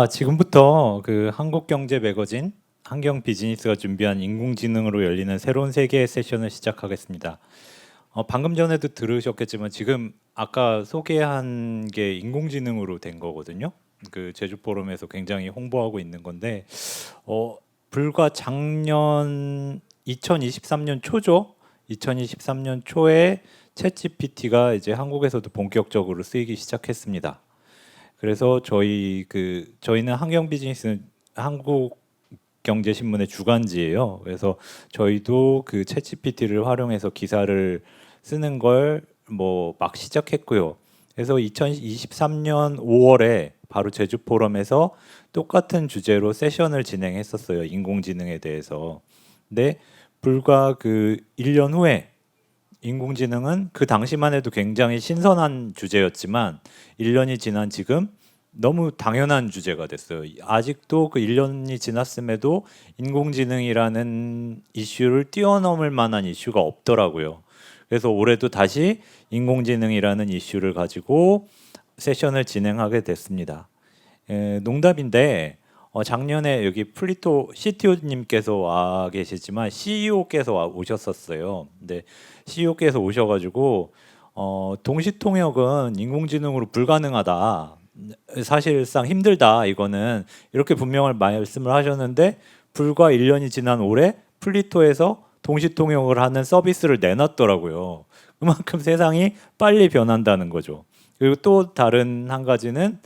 지금부터 그 한국경제 매거진 한경 비즈니스가 준비한 인공지능으로 열리는 새로운 세계의 세션을 시작하겠습니다. 방금 전에도 들으셨겠지만 지금 아까 소개한 게 인공지능으로 된 거거든요. 그 제주 포럼에서 굉장히 홍보하고 있는 건데 어, 불과 작년 2023년 초죠. 2023년 초에 챗GPT가 이제 한국에서도 본격적으로 쓰이기 시작했습니다. 그래서 저희는 한경 비즈니스는 한국 경제신문의 주간지예요. 그래서 저희도 그 챗GPT를 활용해서 기사를 쓰는 걸 뭐 막 시작했고요. 그래서 2023년 5월에 바로 제주 포럼에서 똑같은 주제로 세션을 진행했었어요. 인공지능에 대해서. 근데 불과 그 1년 후에 인공지능은 그 당시만 해도 굉장히 신선한 주제였지만 1년이 지난 지금 너무 당연한 주제가 됐어요. 아직도 그 1년이 지났음에도 인공지능이라는 이슈를 뛰어넘을 만한 이슈가 없더라고요. 그래서 올해도 다시 인공지능이라는 이슈를 가지고 세션을 진행하게 됐습니다. 농담인데 작년에 여기 플리토 CTO님께서 와 계시지만 CEO께서 오셨었어요. 근데 CEO께서 오셔가지고 동시통역은 인공지능으로 불가능하다. 사실상 힘들다. 이거는 이렇게 분명히 말씀을 하셨는데 불과 1년이 지난 올해 플리토에서 동시통역을 하는 서비스를 내놨더라고요. 그만큼 세상이 빨리 변한다는 거죠. 그리고 또 다른 한 가지는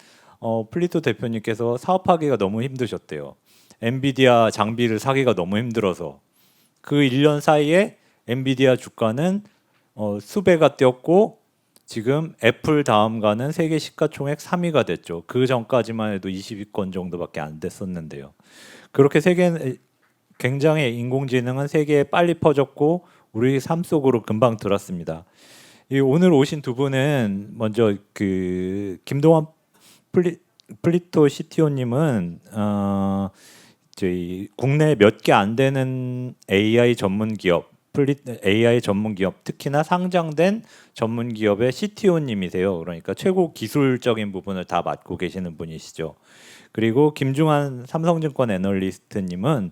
플리토 대표님께서 사업하기가 너무 힘드셨대요. 엔비디아 장비를 사기가 너무 힘들어서 그 1년 사이에 엔비디아 주가는 수배가 뛰었고 지금 애플 다음 가는 세계 시가총액 3위가 됐죠. 그 전까지만 해도 20위권 정도밖에 안 됐었는데요. 그렇게 세계 굉장히 인공지능은 세계에 빨리 퍼졌고 우리 삶 속으로 금방 들었습니다. 오늘 오신 두 분은 먼저 그 김동완 플리토 CTO님은 저희 국내 몇 개 안 되는 AI 전문 기업 AI 전문 기업 특히나 상장된 전문 기업의 CTO님이세요. 그러니까 최고 기술적인 부분을 다 맡고 계시는 분이시죠. 그리고 김중환 삼성증권 애널리스트님은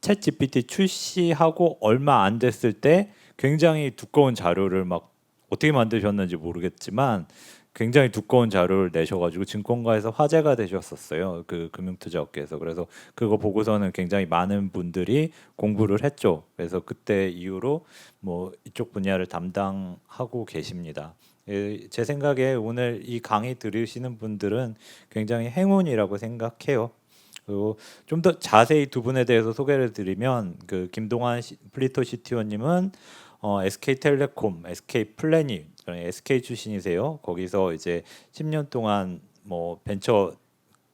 챗 GPT 출시하고 얼마 안 됐을 때 굉장히 두꺼운 자료를 막 어떻게 만드셨는지 모르겠지만 굉장히 두꺼운 자료를 내셔가지고 증권가에서 화제가 되셨었어요. 그 금융투자업계에서. 그래서 그거 보고서는 굉장히 많은 분들이 공부를 했죠. 그래서 그때 이후로 뭐 이쪽 분야를 담당하고 계십니다. 제 생각에 오늘 이 강의 들으시는 분들은 굉장히 행운이라고 생각해요. 그리고 좀 더 자세히 두 분에 대해서 소개를 드리면 그 김동환 플리토 CTO님은 SK텔레콤, SK플래닛, SK 출신이세요. 거기서 이제 10년 동안 뭐 벤처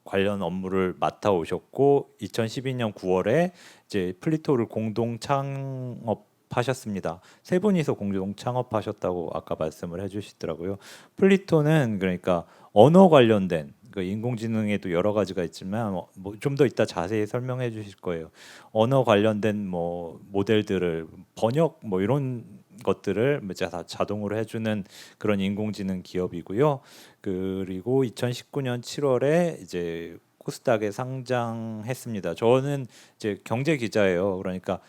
관련 업무를 맡아 오셨고 2012년 9월에 이제 플리토를 공동 창업하셨습니다. 세 분이서 공동 창업하셨다고 아까 말씀을 해주시더라고요. 플리토는 그러니까 언어 관련된 그 인공지능에도 여러 가지가 있지만 뭐 좀 더 이따 자세히 설명해 주실 거예요. 언어 관련된 뭐 모델들을 번역 뭐 이런 것들을 다 자동으로 해주는 그런 인공지능 기업이고요. 그리고 2019년 7월에 이제 코스닥에 상장했습니다. 저는 이제 경제 기자예요. 그러니까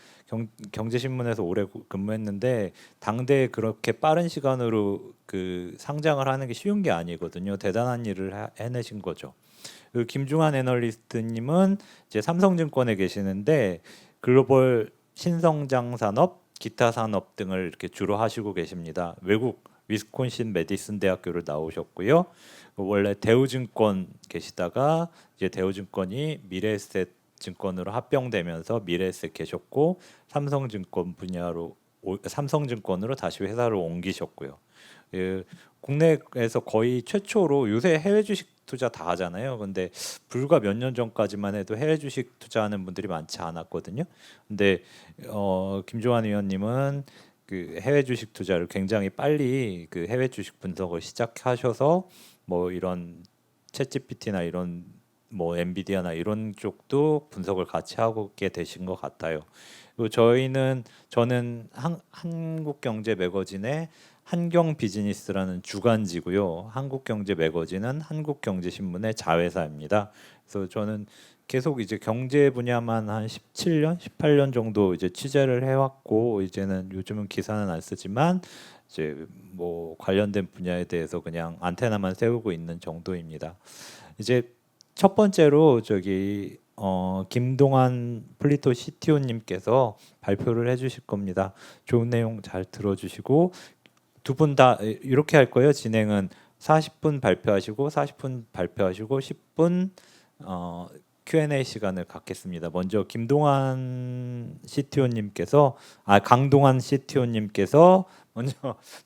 경제신문에서 오래 근무했는데 당대에 그렇게 빠른 시간으로 그 상장을 하는 게 쉬운 게 아니거든요. 대단한 일을 해내신 거죠. 그 김중환 애널리스트님은 이제 삼성증권에 계시는데 글로벌 신성장 산업, 기타 산업 등을 이렇게 주로 하시고 계십니다. 외국 위스콘신 메디슨 대학교를 나오셨고요. 원래 대우증권 계시다가 이제 대우증권이 미래에셋 증권으로 합병되면서 미래에셋 계셨고 삼성증권 분야로 삼성증권으로 다시 회사를 옮기셨고요. 예, 국내에서 거의 최초로 요새 해외 주식 투자 다 하잖아요. 근데 불과 몇 년 전까지만 해도 해외 주식 투자하는 분들이 많지 않았거든요. 근데 김조한 의원님은 그 해외 주식 투자를 굉장히 빨리 그 해외 주식 분석을 시작하셔서 뭐 이런 챗GPT나 이런 뭐 엔비디아나 이런 쪽도 분석을 같이 하게 되신 것 같아요. 그리고 저는 한국경제 매거진의 한경 비즈니스라는 주간지고요. 한국경제 매거진은 한국경제신문의 자회사입니다. 그래서 저는 계속 이제 경제 분야만 한 17년, 18년 정도 이제 취재를 해왔고 이제는 요즘은 기사는 안 쓰지만 이제 뭐 관련된 분야에 대해서 그냥 안테나만 세우고 있는 정도입니다. 이제 첫 번째로 저기 김동환 플리토 CTO님께서 발표를 해주실 겁니다. 좋은 내용 잘 들어주시고 두 분 다 이렇게 할 거예요. 진행은 40분 발표하시고 40분 발표하시고 10분 Q&A 시간을 갖겠습니다. 먼저 김동환 CTO님께서 강동환 CTO님께서 먼저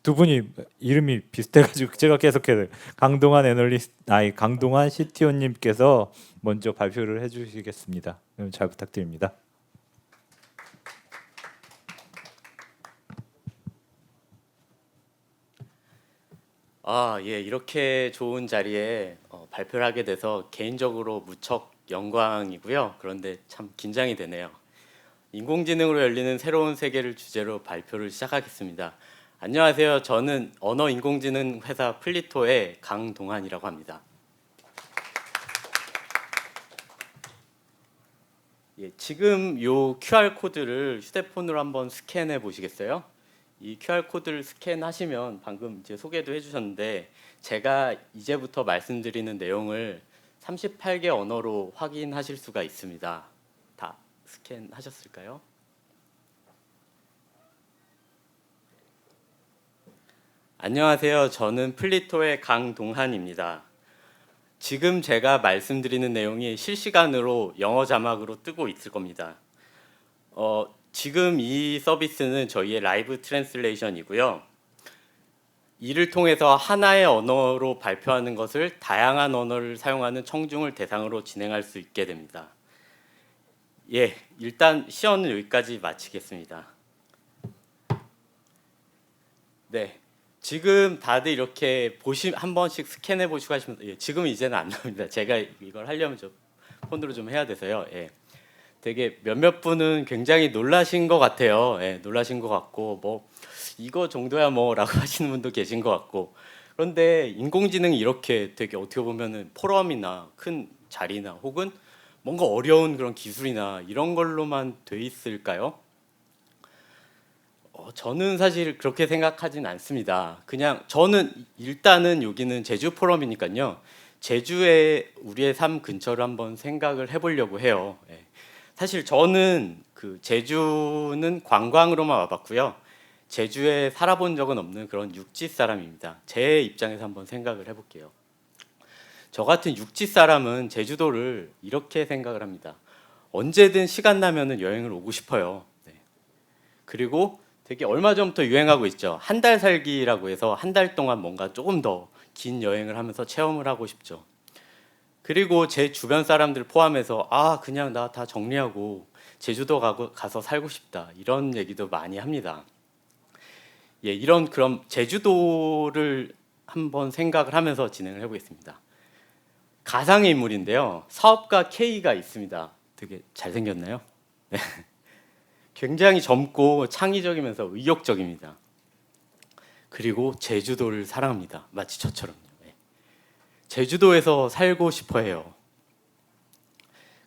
두 분이 이름이 비슷해가지고 제가 계속해서 강동환 CTO님께서 먼저 발표를 해주시겠습니다. 잘 부탁드립니다. 예, 이렇게 좋은 자리에 발표를 하게 돼서 개인적으로 무척 영광이고요. 그런데 참 긴장이 되네요. 인공지능으로 열리는 새로운 세계를 주제로 발표를 시작하겠습니다. 안녕하세요. 저는 언어인공지능 회사 플리토의 강동환이라고 합니다. 예, 지금 요 QR 코드를 휴대폰으로 한번 스캔해 보시겠어요? 이 QR 코드를 스캔하시면 방금 이제 소개도 해주셨는데 제가 이제부터 말씀드리는 내용을 38개 언어로 확인하실 수가 있습니다. 다 스캔하셨을까요? 안녕하세요. 저는 플리토의 강동환입니다. 지금 제가 말씀드리는 내용이 실시간으로 영어 자막으로 뜨고 있을 겁니다. 지금 이 서비스는 저희의 라이브 트랜슬레이션이고요. 이를 통해서 하나의 언어로 발표하는 것을 다양한 언어를 사용하는 청중을 대상으로 진행할 수 있게 됩니다. 예, 일단 시연은 여기까지 마치겠습니다. 네, 지금 다들 이렇게 한 번씩 스캔해 보시고 하시면 지금 이제는 안 나옵니다. 제가 이걸 하려면 좀 폰으로 좀 해야 돼서요. 예. 되게 몇몇 분은 굉장히 놀라신 것 같아요. 예, 놀라신 것 같고 뭐 이거 정도야 뭐라고 하시는 분도 계신 것 같고 그런데 인공지능이 이렇게 되게 어떻게 보면은 포럼이나 큰 자리나 혹은 뭔가 어려운 그런 기술이나 이런 걸로만 돼 있을까요? 저는 사실 그렇게 생각하진 않습니다. 그냥 저는 일단은 여기는 제주 포럼이니까요. 제주에 우리의 삶 근처를 한번 생각을 해보려고 해요. 예. 사실 저는 그 제주는 관광으로만 와봤고요. 제주에 살아본 적은 없는 그런 육지 사람입니다. 제 입장에서 한번 생각을 해볼게요. 저 같은 육지 사람은 제주도를 이렇게 생각을 합니다. 언제든 시간 나면은 여행을 오고 싶어요. 네. 그리고 되게 얼마 전부터 유행하고 있죠. 한 달 살기라고 해서 한 달 동안 뭔가 조금 더 긴 여행을 하면서 체험을 하고 싶죠. 그리고 제 주변 사람들 포함해서 그냥 나 다 정리하고 제주도 가서 살고 싶다 이런 얘기도 많이 합니다. 예, 이런 그럼 제주도를 한번 생각을 하면서 진행을 해보겠습니다. 가상의 인물인데요. 사업가 K가 있습니다. 되게 잘생겼나요? 네. 굉장히 젊고 창의적이면서 의욕적입니다. 그리고 제주도를 사랑합니다. 마치 저처럼요. 네. 제주도에서 살고 싶어 해요.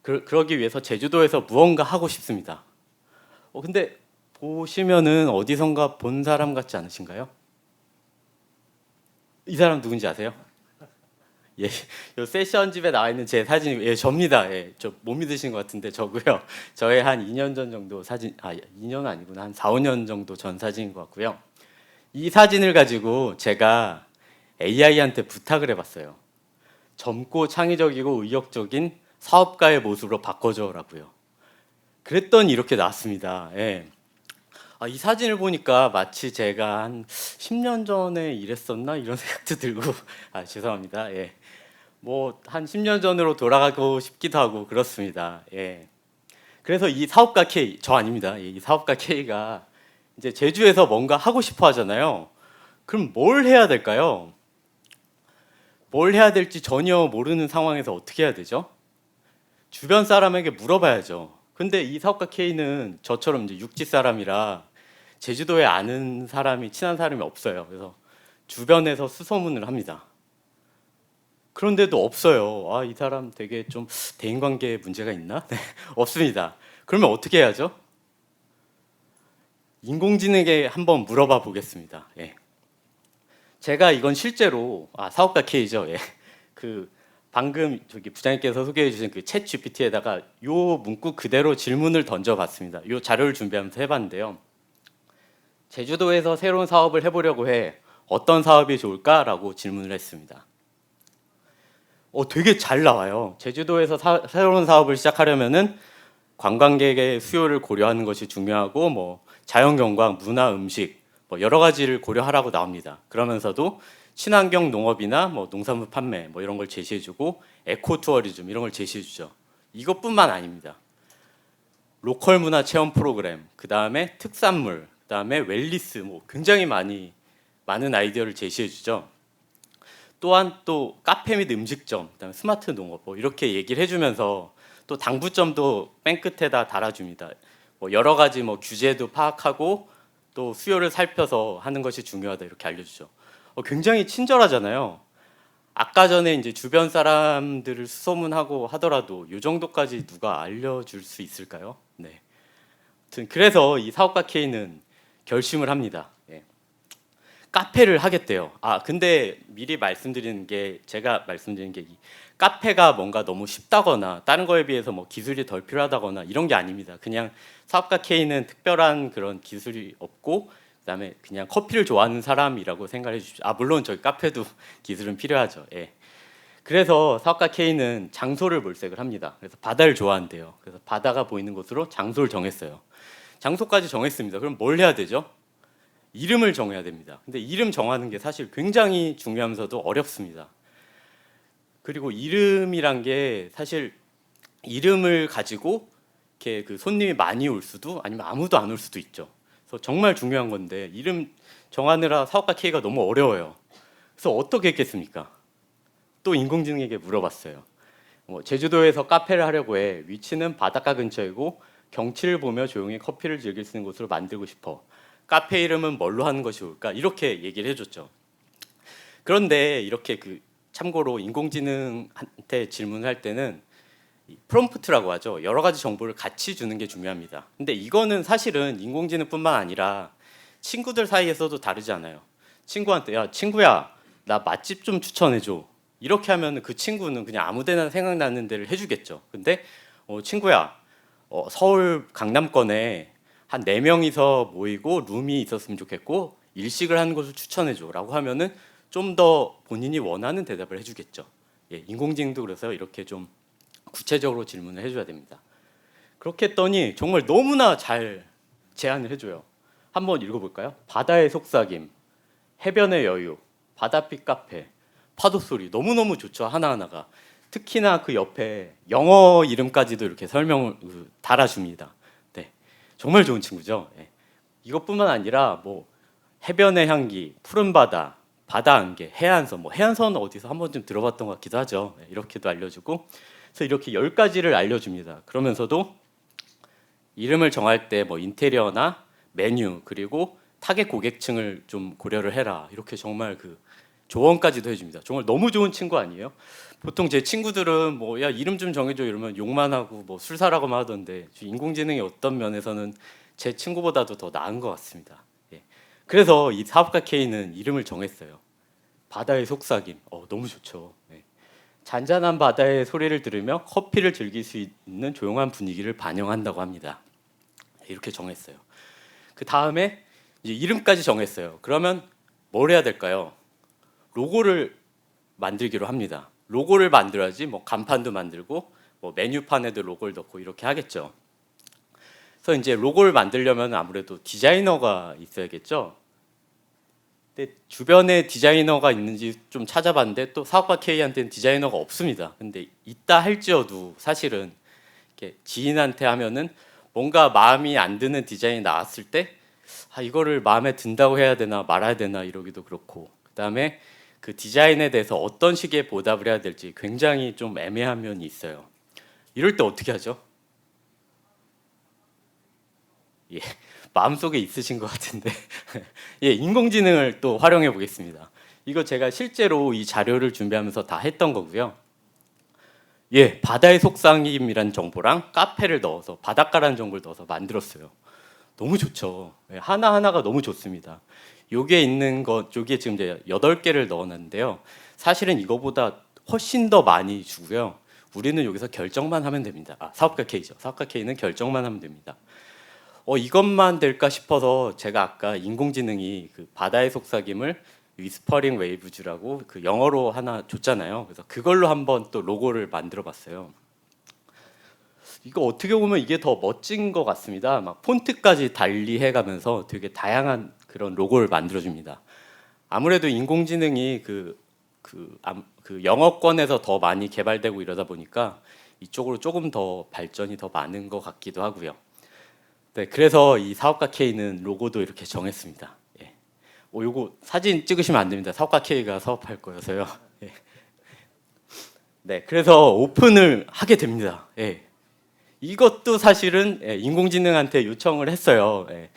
그러기 위해서 제주도에서 무언가 하고 싶습니다. 근데 보시면은 어디선가 본 사람 같지 않으신가요? 이 사람 누군지 아세요? 예, 요 세션 집에 나와 있는 제 사진이 접니다. 예, 저 못 믿으시는 것 같은데 저고요. 저의 한 2년 전 정도 사진, 2년 아니구나, 한 4, 5년 정도 전 사진인 것 같고요. 이 사진을 가지고 제가 AI한테 부탁을 해봤어요. 젊고 창의적이고 의욕적인 사업가의 모습으로 바꿔줘라고요. 그랬더니 이렇게 나왔습니다. 예. 이 사진을 보니까 마치 제가 한 10년 전에 일했었나 이런 생각도 들고 죄송합니다. 예. 뭐 한 10년 전으로 돌아가고 싶기도 하고 그렇습니다. 예. 그래서 이 사업가 K 저 아닙니다. 이 사업가 K가 이제 제주에서 뭔가 하고 싶어 하잖아요. 그럼 뭘 해야 될까요? 뭘 해야 될지 전혀 모르는 상황에서 어떻게 해야 되죠? 주변 사람에게 물어봐야죠. 근데 이 사업가 K는 저처럼 이제 육지 사람이라 제주도에 아는 사람이 친한 사람이 없어요. 그래서 주변에서 수소문을 합니다. 그런데도 없어요. 아, 이 사람 되게 좀 대인관계에 문제가 있나? 네, 없습니다. 그러면 어떻게 해야죠? 인공지능에게 한번 물어봐 보겠습니다. 예. 제가 이건 실제로 사업가 K죠. 예. 그 방금 저기 부장님께서 소개해 주신 그 챗 GPT에다가 요 문구 그대로 질문을 던져봤습니다. 요 자료를 준비하면서 해봤는데요. 제주도에서 새로운 사업을 해보려고 해. 어떤 사업이 좋을까라고 질문을 했습니다. 되게 잘 나와요. 제주도에서 새로운 사업을 시작하려면은 관광객의 수요를 고려하는 것이 중요하고 뭐 자연경관, 문화, 음식 뭐 여러 가지를 고려하라고 나옵니다. 그러면서도 친환경 농업이나 뭐 농산물 판매 뭐 이런 걸 제시해주고 에코 투어리즘 이런 걸 제시해주죠. 이것뿐만 아닙니다. 로컬 문화 체험 프로그램, 그 다음에 특산물, 그 다음에 웰리스 뭐 굉장히 많은 아이디어를 제시해주죠. 또한 또 카페 및 음식점, 그다음에 스마트 농업 뭐 이렇게 얘기를 해주면서 또 당부점도 맨 끝에다 달아줍니다. 뭐 여러 가지 뭐 규제도 파악하고 또 수요를 살펴서 하는 것이 중요하다 이렇게 알려주죠. 굉장히 친절하잖아요. 아까 전에 이제 주변 사람들을 수소문하고 하더라도 이 정도까지 누가 알려줄 수 있을까요? 네. 아무튼 그래서 이 사업가 K는 결심을 합니다. 예. 카페를 하겠대요. 근데 미리 말씀드리는 게 제가 말씀드리는 게 이 카페가 뭔가 너무 쉽다거나 다른 거에 비해서 뭐 기술이 덜 필요하다거나 이런 게 아닙니다. 그냥 사업가 K는 특별한 그런 기술이 없고 그다음에 그냥 커피를 좋아하는 사람이라고 생각해 주십시오. 물론 저희 카페도 기술은 필요하죠. 예. 그래서 사업가 K는 장소를 몰색을 합니다. 그래서 바다를 좋아한대요. 그래서 바다가 보이는 곳으로 장소를 정했어요. 장소까지 정했습니다. 그럼 뭘 해야 되죠? 이름을 정해야 됩니다. 근데 이름 정하는 게 사실 굉장히 중요하면서도 어렵습니다. 그리고 이름이란 게 사실 이름을 가지고 이렇게 그 손님이 많이 올 수도 아니면 아무도 안 올 수도 있죠. 그래서 정말 중요한 건데 이름 정하느라 사업가 K가 너무 어려워요. 그래서 어떻게 했겠습니까? 또 인공지능에게 물어봤어요. 제주도에서 카페를 하려고 해. 위치는 바닷가 근처이고 경치를 보며 조용히 커피를 즐길 수 있는 곳으로 만들고 싶어. 카페 이름은 뭘로 하는 것이 좋을까? 이렇게 얘기를 해줬죠. 그런데 이렇게 참고로 인공지능한테 질문을 할 때는 프롬프트라고 하죠. 여러 가지 정보를 같이 주는 게 중요합니다. 근데 이거는 사실은 인공지능뿐만 아니라 친구들 사이에서도 다르지 않아요. 친구한테 야 친구야 나 맛집 좀 추천해줘. 이렇게 하면 그 친구는 그냥 아무데나 생각나는 데를 해주겠죠. 근데 친구야 서울 강남권에 한 4명이서 모이고 룸이 있었으면 좋겠고 일식을 하는 곳을 추천해줘 라고 하면은 좀 더 본인이 원하는 대답을 해주겠죠. 예, 인공지능도 그래서 이렇게 좀 구체적으로 질문을 해줘야 됩니다. 그렇게 했더니 정말 너무나 잘 제안을 해줘요. 한번 읽어볼까요? 바다의 속삭임, 해변의 여유, 바다빛 카페, 파도 소리 너무너무 좋죠. 하나하나가. 특히나 그 옆에 영어 이름까지도 이렇게 설명을 달아줍니다. 네, 정말 좋은 친구죠. 네. 이것뿐만 아니라 뭐 해변의 향기, 푸른 바다, 바다 안개, 해안선, 뭐 해안선 어디서 한 번쯤 들어봤던 것 같기도 하죠. 네, 이렇게도 알려주고, 그래서 이렇게 10가지를 알려줍니다. 그러면서도 이름을 정할 때 뭐 인테리어나 메뉴 그리고 타겟 고객층을 좀 고려를 해라. 이렇게 정말 조언까지도 해줍니다. 정말 너무 좋은 친구 아니에요? 보통 제 친구들은 뭐 야 이름 좀 정해줘 이러면 욕만 하고 뭐 술 사라고만 하던데 인공지능이 어떤 면에서는 제 친구보다도 더 나은 것 같습니다. 예. 그래서 이 사업가 K는 이름을 정했어요. 바다의 속삭임. 너무 좋죠. 예. 잔잔한 바다의 소리를 들으며 커피를 즐길 수 있는 조용한 분위기를 반영한다고 합니다. 이렇게 정했어요. 그 다음에 이제 이름까지 정했어요. 그러면 뭘 해야 될까요? 로고를 만들기로 합니다. 로고를 만들어야지 뭐 간판도 만들고 뭐 메뉴판에도 로고를 넣고 이렇게 하겠죠. 그래서 이제 로고를 만들려면 아무래도 디자이너가 있어야겠죠. 근데 주변에 디자이너가 있는지 좀 찾아봤는데 또 사업가 K한테는 디자이너가 없습니다. 근데 있다 할지어도 사실은 이렇게 지인한테 하면은 뭔가 마음이 안 드는 디자인이 나왔을 때 이거를 마음에 든다고 해야 되나 말아야 되나 이러기도 그렇고 그다음에 그 디자인에 대해서 어떤 식의 보답을 해야 될지 굉장히 좀 애매한 면이 있어요. 이럴 때 어떻게 하죠? 예, 마음속에 있으신 것 같은데 예, 인공지능을 또 활용해 보겠습니다. 이거 제가 실제로 이 자료를 준비하면서 다 했던 거고요. 예, 바다의 속삭임이라는 정보랑 카페를 넣어서 바닷가라는 정보를 넣어서 만들었어요. 너무 좋죠. 예, 하나하나가 너무 좋습니다. 여기에 있는 것, 여기에 지금 이제 8개를 넣어놨는데요. 사실은 이거보다 훨씬 더 많이 주고요. 우리는 여기서 결정만 하면 됩니다. 사업가 K죠. 사업가 K는 결정만 하면 됩니다. 이것만 될까 싶어서 제가 아까 인공지능이 그 바다의 속삭임을 위스퍼링 웨이브즈라고 그 영어로 하나 줬잖아요. 그래서 그걸로 한번 또 로고를 만들어 봤어요. 이거 어떻게 보면 이게 더 멋진 것 같습니다. 막 폰트까지 달리해 가면서 되게 다양한 그런 로고를 만들어 줍니다. 아무래도 인공지능이 그 영어권에서 더 많이 개발되고 이러다 보니까 이쪽으로 조금 더 발전이 더 많은 것 같기도 하고요. 네, 그래서 이 사업가 K는 로고도 이렇게 정했습니다. 예. 요거 사진 찍으시면 안 됩니다. 사업가 K가 사업할 거여서요. 예. 네, 그래서 오픈을 하게 됩니다. 예. 이것도 사실은 인공지능한테 요청을 했어요. 예.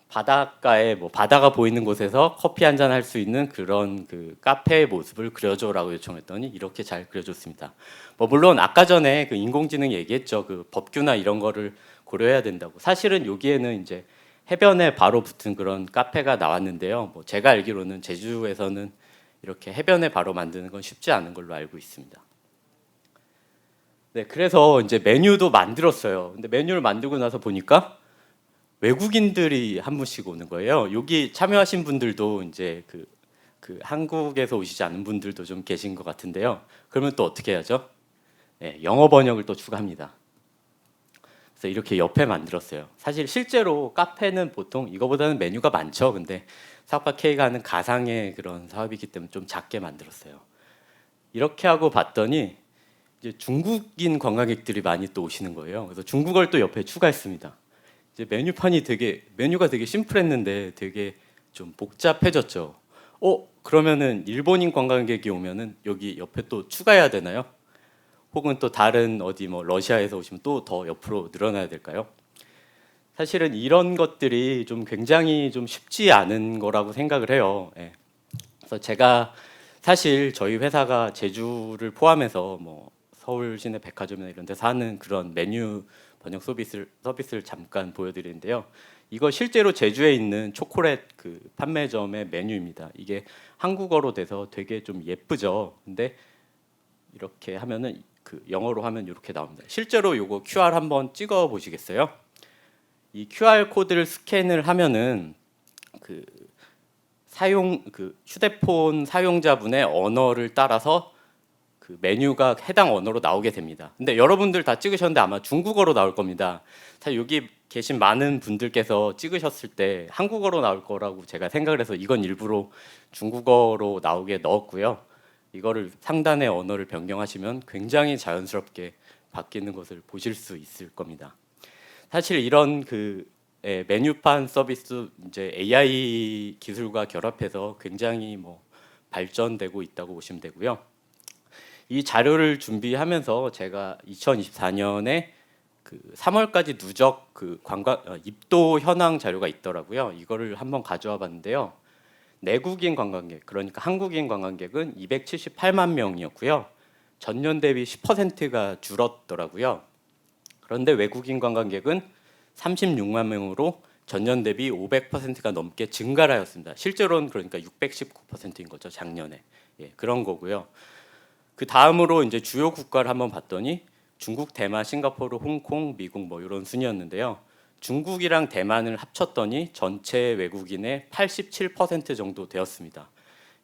바닷가에 뭐 바다가 보이는 곳에서 커피 한잔 할 수 있는 그런 그 카페의 모습을 그려줘라고 요청했더니 이렇게 잘 그려줬습니다. 뭐 물론 아까 전에 그 인공지능 얘기했죠. 그 법규나 이런 거를 고려해야 된다고. 사실은 여기에는 이제 해변에 바로 붙은 그런 카페가 나왔는데요. 뭐 제가 알기로는 제주에서는 이렇게 해변에 바로 만드는 건 쉽지 않은 걸로 알고 있습니다. 네, 그래서 이제 메뉴도 만들었어요. 근데 메뉴를 만들고 나서 보니까 외국인들이 한 분씩 오는 거예요. 여기 참여하신 분들도 이제 그 한국에서 오시지 않은 분들도 좀 계신 것 같은데요. 그러면 또 어떻게 해야죠? 네, 영어 번역을 또 추가합니다. 그래서 이렇게 옆에 만들었어요. 사실 실제로 카페는 보통 이거보다는 메뉴가 많죠. 근데 사업가 K가 하는 가상의 그런 사업이기 때문에 좀 작게 만들었어요. 이렇게 하고 봤더니 이제 중국인 관광객들이 많이 또 오시는 거예요. 그래서 중국어를 또 옆에 추가했습니다. 이제 메뉴가 되게 심플했는데 되게 좀 복잡해졌죠. 그러면은 일본인 관광객이 오면은 여기 옆에 또 추가해야 되나요? 혹은 또 다른 어디 뭐 러시아에서 오시면 또 더 옆으로 늘어나야 될까요? 사실은 이런 것들이 좀 굉장히 좀 쉽지 않은 거라고 생각을 해요. 예. 그래서 제가 사실 저희 회사가 제주를 포함해서 뭐 서울 시내 백화점이나 이런 데서 하는 그런 메뉴 번역 서비스를 잠깐 보여드리는데요. 이거 실제로 제주에 있는 초콜릿 그 판매점의 메뉴입니다. 이게 한국어로 돼서 되게 좀 예쁘죠. 근데 이렇게 하면은 그 영어로 하면 이렇게 나옵니다. 실제로 요거 QR 한번 찍어 보시겠어요? 이 QR 코드를 스캔을 하면은 그 휴대폰 사용자분의 언어를 따라서 그 메뉴가 해당 언어로 나오게 됩니다. 근데 여러분들 다 찍으셨는데 아마 중국어로 나올 겁니다. 사실 여기 계신 많은 분들께서 찍으셨을 때 한국어로 나올 거라고 제가 생각을 해서 이건 일부러 중국어로 나오게 넣었고요. 이거를 상단의 언어를 변경하시면 굉장히 자연스럽게 바뀌는 것을 보실 수 있을 겁니다. 사실 이런 메뉴판 서비스 이제 AI 기술과 결합해서 굉장히 뭐 발전되고 있다고 보시면 되고요. 이 자료를 준비하면서 제가 2024년에 그 3월까지 누적 그 입도 현황 자료가 있더라고요. 이거를 한번 가져와 봤는데요. 내국인 관광객, 그러니까 한국인 관광객은 278만 명이었고요. 전년 대비 10%가 줄었더라고요. 그런데 외국인 관광객은 36만 명으로 전년 대비 500%가 넘게 증가를 하였습니다. 실제로는 그러니까 619%인 거죠, 작년에. 예, 그런 거고요. 그 다음으로 이제 주요 국가를 한번 봤더니 중국, 대만, 싱가포르, 홍콩, 미국 뭐 이런 순이었는데요. 중국이랑 대만을 합쳤더니 전체 외국인의 87% 정도 되었습니다.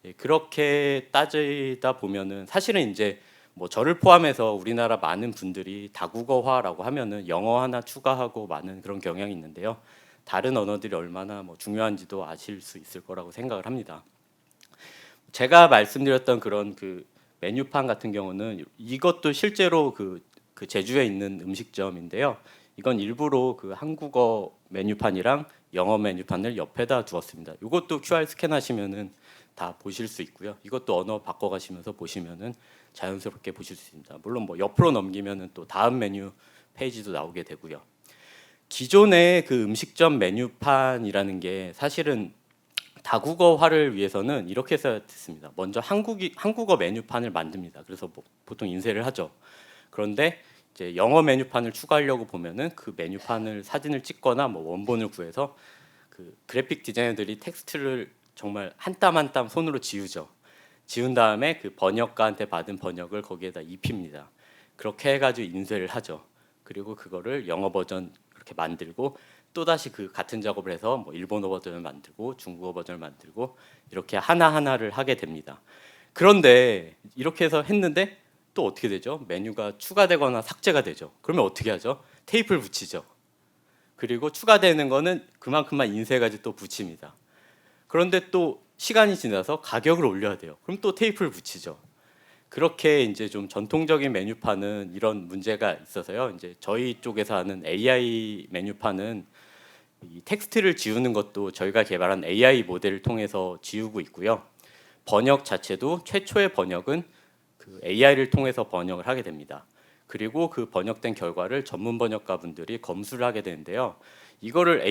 예, 그렇게 따지다 보면은 사실은 이제 뭐 저를 포함해서 우리나라 많은 분들이 다국어화라고 하면은 영어 하나 추가하고 많은 그런 경향이 있는데요. 다른 언어들이 얼마나 뭐 중요한지도 아실 수 있을 거라고 생각을 합니다. 제가 말씀드렸던 그런 그 메뉴판 같은 경우는 이것도 실제로 그 제주에 있는 음식점인데요. 이건 일부러 그 한국어 메뉴판이랑 영어 메뉴판을 옆에다 두었습니다. 이것도 QR 스캔하시면은 다 보실 수 있고요. 이것도 언어 바꿔가시면서 보시면은 자연스럽게 보실 수 있습니다. 물론 뭐 옆으로 넘기면은 또 다음 메뉴 페이지도 나오게 되고요. 기존의 그 음식점 메뉴판이라는 게 사실은 다국어화를 위해서는 이렇게 써야 됐습니다. 먼저 한국어 메뉴판을 만듭니다. 그래서 뭐 보통 인쇄를 하죠. 그런데 이제 영어 메뉴판을 추가하려고 보면은 그 메뉴판을 사진을 찍거나 뭐 원본을 구해서 그 그래픽 디자이너들이 텍스트를 정말 한 땀 한 땀 손으로 지우죠. 지운 다음에 그 번역가한테 받은 번역을 거기에다 입힙니다. 그렇게 해가지고 인쇄를 하죠. 그리고 그거를 영어 버전 그렇게 만들고 또 다시 그 같은 작업을 해서 뭐 일본어 버전을 만들고 중국어 버전을 만들고 이렇게 하나 하나를 하게 됩니다. 그런데 이렇게 해서 했는데 또 어떻게 되죠? 메뉴가 추가되거나 삭제가 되죠. 그러면 어떻게 하죠? 테이프를 붙이죠. 그리고 추가되는 거는 그만큼만 인쇄해가지고 또 붙입니다. 그런데 또 시간이 지나서 가격을 올려야 돼요. 그럼 또 테이프를 붙이죠. 그렇게 이제 좀 전통적인 메뉴판은 이런 문제가 있어서요. 이제 저희 쪽에서 하는 AI 메뉴판은 이 텍스트를 지우는 것도 저희가 개발한 AI 모델을 통해서 지우고 있고요. 번역 자체도 최초의 번역은 그 AI를 통해서 번역을 하게 됩니다. 그리고 그 번역된 결과를 전문 번역가 분들이 검수를 하게 되는데요. 이거를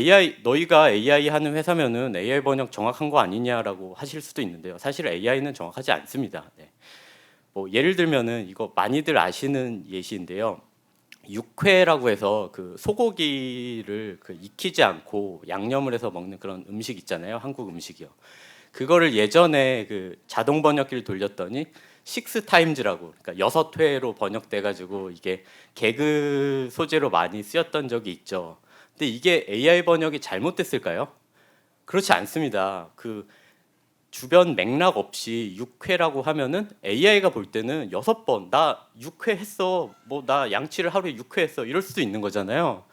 너희가 AI 하는 회사면은 AI 번역 정확한 거 아니냐라고 하실 수도 있는데요. 사실 AI는 정확하지 않습니다. 네. 뭐 예를 들면은 이거 많이들 아시는 예시인데요. 육회라고 해서 그 소고기를 그 익히지 않고 양념을 해서 먹는 그런 음식 있잖아요. 한국 음식이요. 그거를 예전에 그 자동 번역기를 돌렸더니 식스 타임즈라고 그러니까 6회로 번역돼 가지고 이게 개그 소재로 많이 쓰였던 적이 있죠. 근데 이게 AI 번역이 잘못됐을까요? 그렇지 않습니다. 그 주변 맥락 없이 6회라고 하면은 AI가 볼 때는 6번 나 6회 했어. 뭐 나 양치를 하루에 6회 했어. 이럴 수도 있는 거잖아요.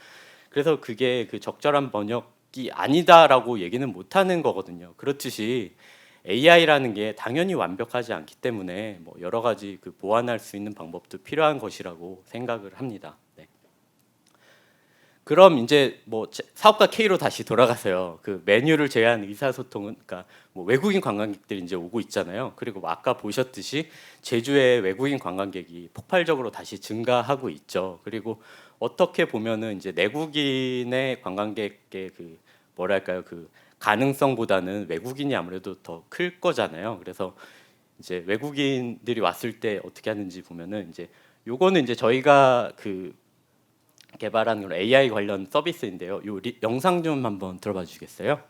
그래서 그게 그 적절한 번역이 아니다라고 얘기는 못 하는 거거든요. 그렇듯이 AI라는 게 당연히 완벽하지 않기 때문에 뭐 여러 가지 그 보완할 수 있는 방법도 필요한 것이라고 생각을 합니다. 네. 그럼 이제 뭐 사업가 K로 다시 돌아가서요. 그 메뉴를 제외한 의사소통은 그러니까 뭐 외국인 관광객들이 이제 오고 있잖아요. 그리고 뭐 아까 보셨듯이 제주의 외국인 관광객이 폭발적으로 다시 증가하고 있죠. 그리고 어떻게 보면은 이제 내국인의 관광객의 그 뭐랄까요 그 가능성보다는 외국인이 아무래도 더 클 거잖아요. 그래서 이제 외국인들이 왔을 때 어떻게 하는지 보면은 이제 요거는 이제 저희가 그 개발한 그런 AI 관련 서비스인데요. 요 영상 좀 한번 들어봐 주시겠어요?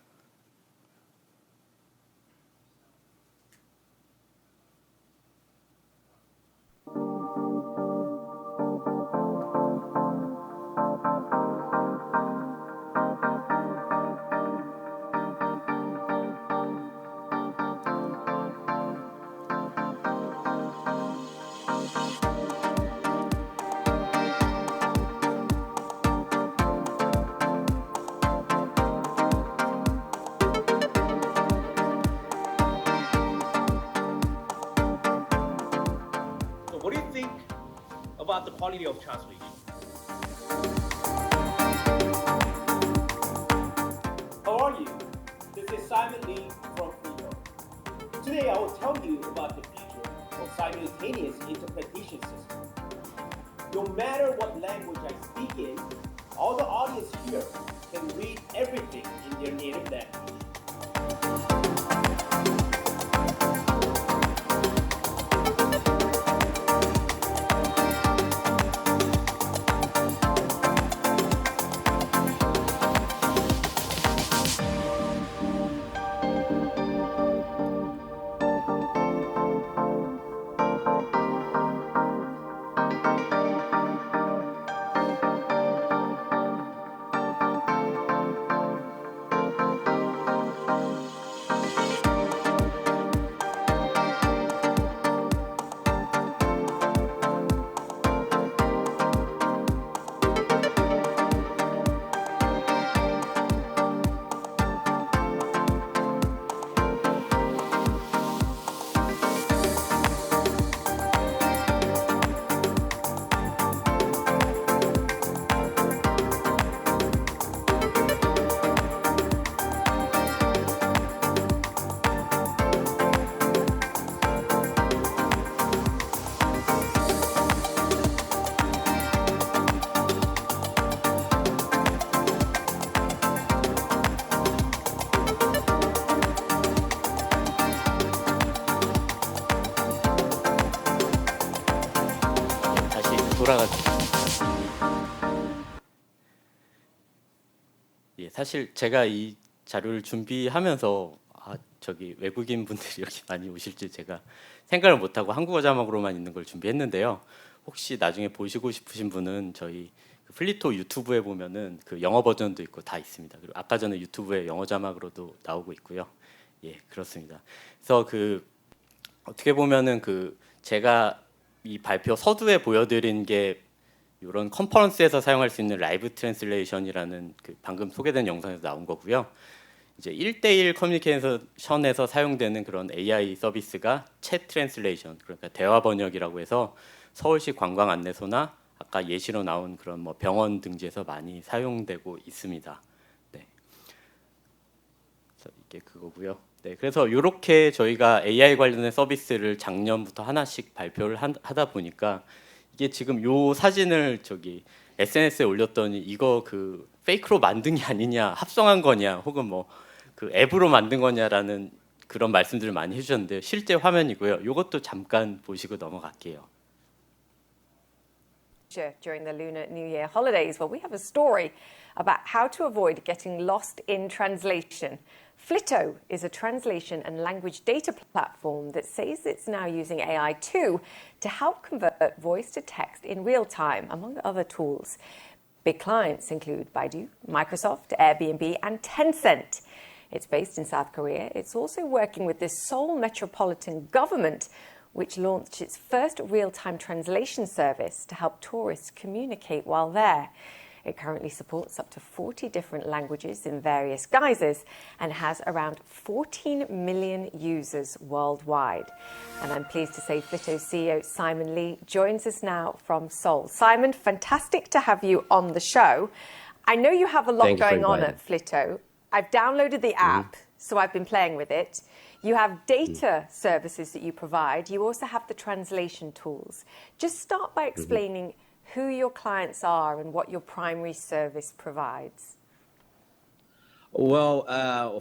So what do you think about the quality of translation? How are you? This is Simon Lee from Freedom. Today I will tell you about the future of simultaneous interpretation system. No matter what language I speak in, all the audience here can read everything in their native language. 돌아가죠. 예, 사실 제가 이 자료를 준비하면서 저기 외국인 분들이 여기 많이 오실 줄 제가 생각을 못하고 한국어 자막으로만 있는 걸 준비했는데요. 혹시 나중에 보시고 싶으신 분은 저희 그 플리토 유튜브에 보면은 그 영어 버전도 있고 다 있습니다. 그리고 아까 전에 유튜브에 영어 자막으로도 나오고 있고요. 예, 그렇습니다. 그래서 그 어떻게 보면은 그 제가 이 발표 서두에 보여드린 게 이런 컨퍼런스에서 사용할 수 있는 라이브 트랜슬레이션이라는 그 방금 소개된 영상에서 나온 거고요. 이제 1대1 커뮤니케이션에서 사용되는 그런 AI 서비스가 챗 트랜슬레이션, 그러니까 대화 번역이라고 해서 서울시 관광 안내소나 아까 예시로 나온 그런 뭐 병원 등지에서 많이 사용되고 있습니다. 네. 그래서 이게 그거고요. 네, 그래서 이렇게 저희가 AI 관련된 서비스를 작년부터 하나씩 발표를 하다 보니까 이게 지금 요 사진을 저기 SNS에 올렸더니 이거 그 페이크로 만든 게 아니냐, 합성한 거냐, 혹은 뭐 그 앱으로 만든 거냐라는 그런 말씀들을 많이 해주셨는데요. 실제 화면이고요. 이것도 잠깐 보시고 넘어갈게요. During the Lunar New Year holidays, well, we have a story about how to avoid getting lost in translation. Flitto is a translation and language data platform that says it's now using AI too to help convert voice to text in real time, among other tools. Big clients include Baidu, Microsoft, Airbnb, and Tencent. It's based in South Korea. It's also working with the Seoul Metropolitan Government, which launched its first real-time translation service to help tourists communicate while there. It currently supports up to 40 different languages in various guises and has around 14 million users worldwide. And I'm pleased to say Flitto CEO Simon Lee joins us now from Seoul. Simon, fantastic to have you on the show. I know you have a lot going on at Flitto. I've downloaded the app, so I've been playing with it. You have data services that you provide. You also have the translation tools. Just start by explaining who your clients are and what your primary service provides. Well,